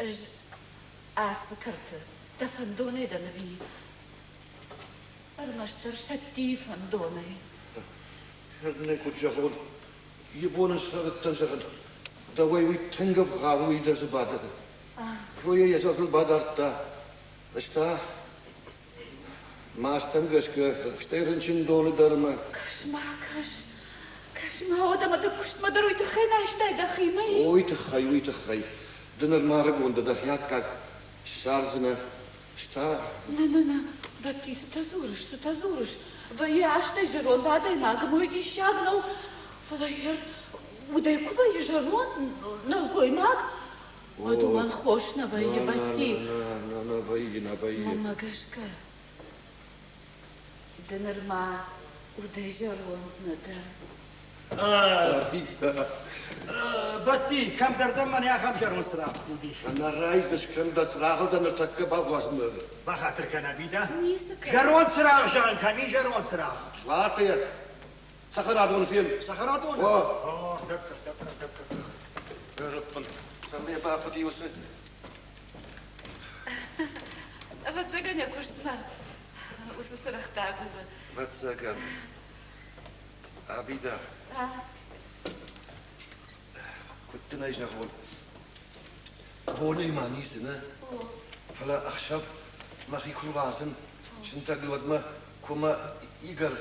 أج أسكرت تفندوني دنبي المشتر شتي فندوني هرني كجهول يبون الشغل تنشغل دوي تنقف غاوي درس بعد ويا يسوق البادرتا اشتا ما استنقش كشتيرنشين دول درما كش ما هو ده ما تكشت ما درو يتخينا اشتاي دخيمي ويتخي دنر ما رجون ده دخياك شارزنا اشتا نا بتي ستزورش ويا اشتاي جرون بعدين ما قموا يدي شاغنو فضير وده يكوفا يجرون نلقوي ماك ودو من خوش نبي بتي نبي ماما قشكا دنر ما وده يجرون ندر بتي كم دردم من يا خم جرون سراغ أنا رايز كم ده سراغ ده نرتكب أبواسمر بخاطر كان بيدا نيسك جرون سراغ جان كمي جرون سراغ واقيا سخراتون فين سخراتون تذكر يا رب سمي باقدي وسد أفتزقن يا كشتنا وسسرخ تعقوبة بتسكن عبيدة كنت نايجة هوني ما نيسنا فلا أخشب ما خي كل بازن شنتك الود ما كما يقر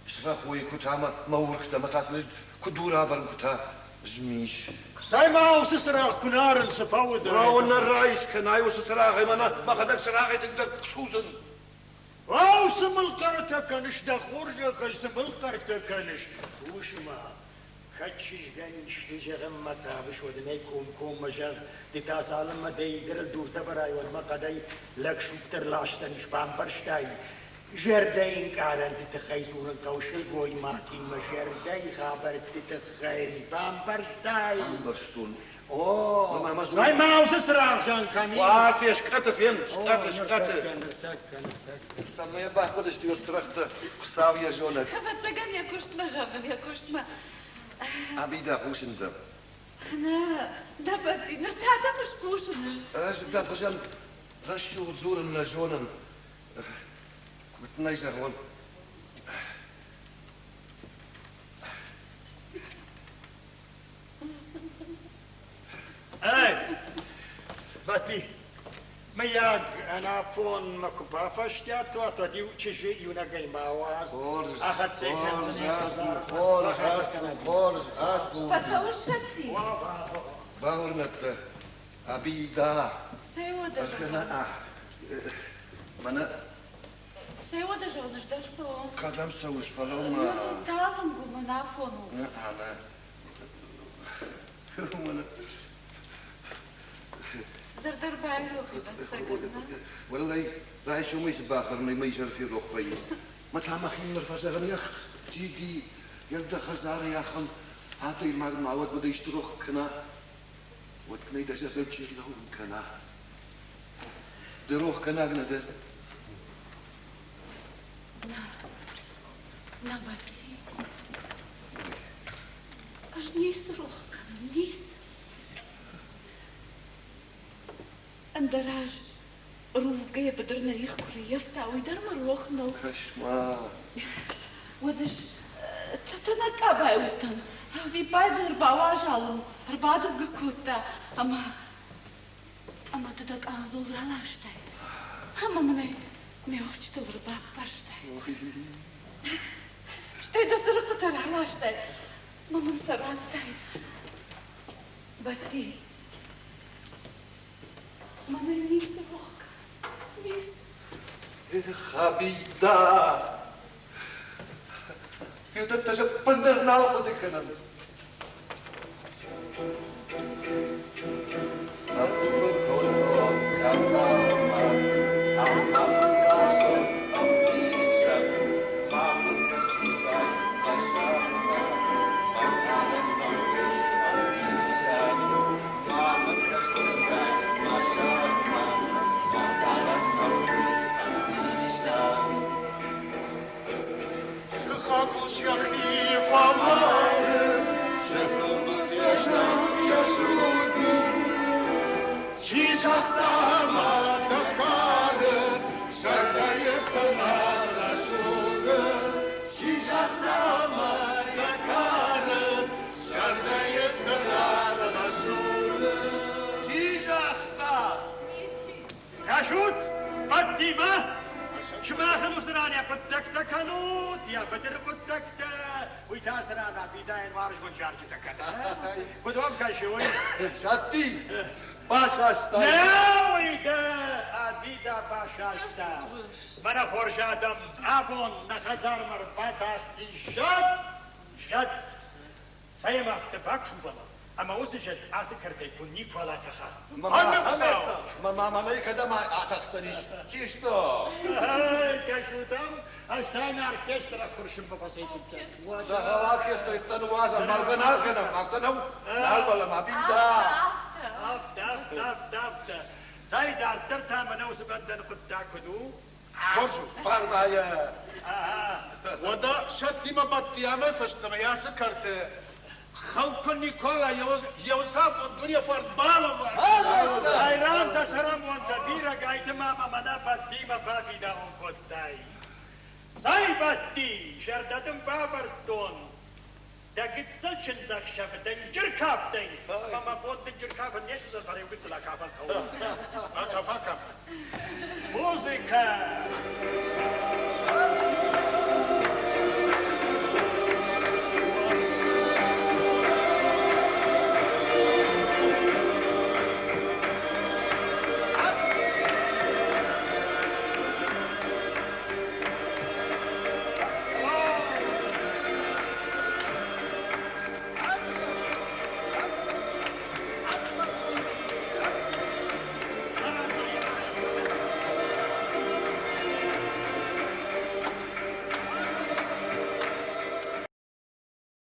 شراخوي كتاما ما وركتا ما تاسلج كدورا برن كتا جميش سايما وسسراغ كنار السفاود راونا الرئيس كناي وسسراغي ما خدك سراغي تقدر تشوزن او سمل قرتكنش ده خورجة خي سمل قرتكنش وش ما كتشش غنيش تجغم متابش ودمي كوم مجغ دي تاسالم ما دي قرل دور تبراي ودما قدي لك شوكتر لاش سنش بامبرشتاي جردين كارن تتخي سورن كوشل قوي ماكي ما جردين خابر تتخي بامبرشتاي بامبرشتون هاي ما وسسراغ جان كامي وارتي اشكت فين اشكت سمي باه قدش دي وسرخت خساوية جونك أفتزقن يا كشتنا جابن يا كشتنا عبيدة خوش انت أنا دبتي نرتاح مش بوشنش اش دا بجان غشو زورن جونن كنت نايجة هون اي باتي مياق انا فون مكوبا فاشتيات واتدي وتشجي يوناقي ماواز اخذ سيكن خورج اسو فتوش شتي باورنت عبيدة سيوا دا أخنا منا سيوا دا جونش درسو قدم سوش فلوما تعلم قمنا فونو أنا منا دردر بايروخي بتسقنا والله راي شو ميس باخر ما يجر في روح في ما تعمل خير فجأة يا أخ تيجي يرد خزار يا خم هاتي مع ود بده يشتروخ كنا ودكني دجا تمشي لهم كنا دروخ كنا بندر نبتي أجنيس روخ كنا نيس اندراج روف جاي بدرنا يخبري يفتع ويدر مروخنا خشما ودش تتنكا بايوتن في بايدر باواجالو ربادر بكوتا اما تدك انزول رالاشتاي اما مني ميوخش تلربا برشتاي شتاي دسرقت رالاشتاي ما من سرقتاي بتي ما نيس روخك نيس خبيدا يقدر تجيب بندر ناو بدك أنا يا خيف الله Kashut, Fatima, شماخن وسراني قد تكنوت يا بدر قد تكتا ويتاسرانا بداية وارش ونشارج تكتا خدوهم كشوي شتي باشاشتا ناويدا أبيدا باشاشتا من خورشادم أبون نخزار مرباتا شد شد سيما تباك شوبانا أما وسجد عسكر تكون نيكولا تخا ماما ملايكة دا ما أعتقسنيش كيشتو كشوتم أشتاين أركسترا كرشم بفاسيسي زهوا كيشتو يتنو وازا مالغنا غنا مافتنو نالبالا ما بيدا أفتا زايد أرترتها منوس بدن قد تاكدو كورشو فرمايا ودا شتي ما بطيامة فشتما يا سكرت خلق نيكولا يوسف الدنيا فرد بالا حيران تسرم وانت بيرا قايد ماما منا بدي ما باقي دا انقدتاي زاي بدي شردتم بابرتون دا قتل شنزاك شفتن جركابتين ماما فوت بالجركاب النشوز الفريق قتل كابل كون فكف موسيقى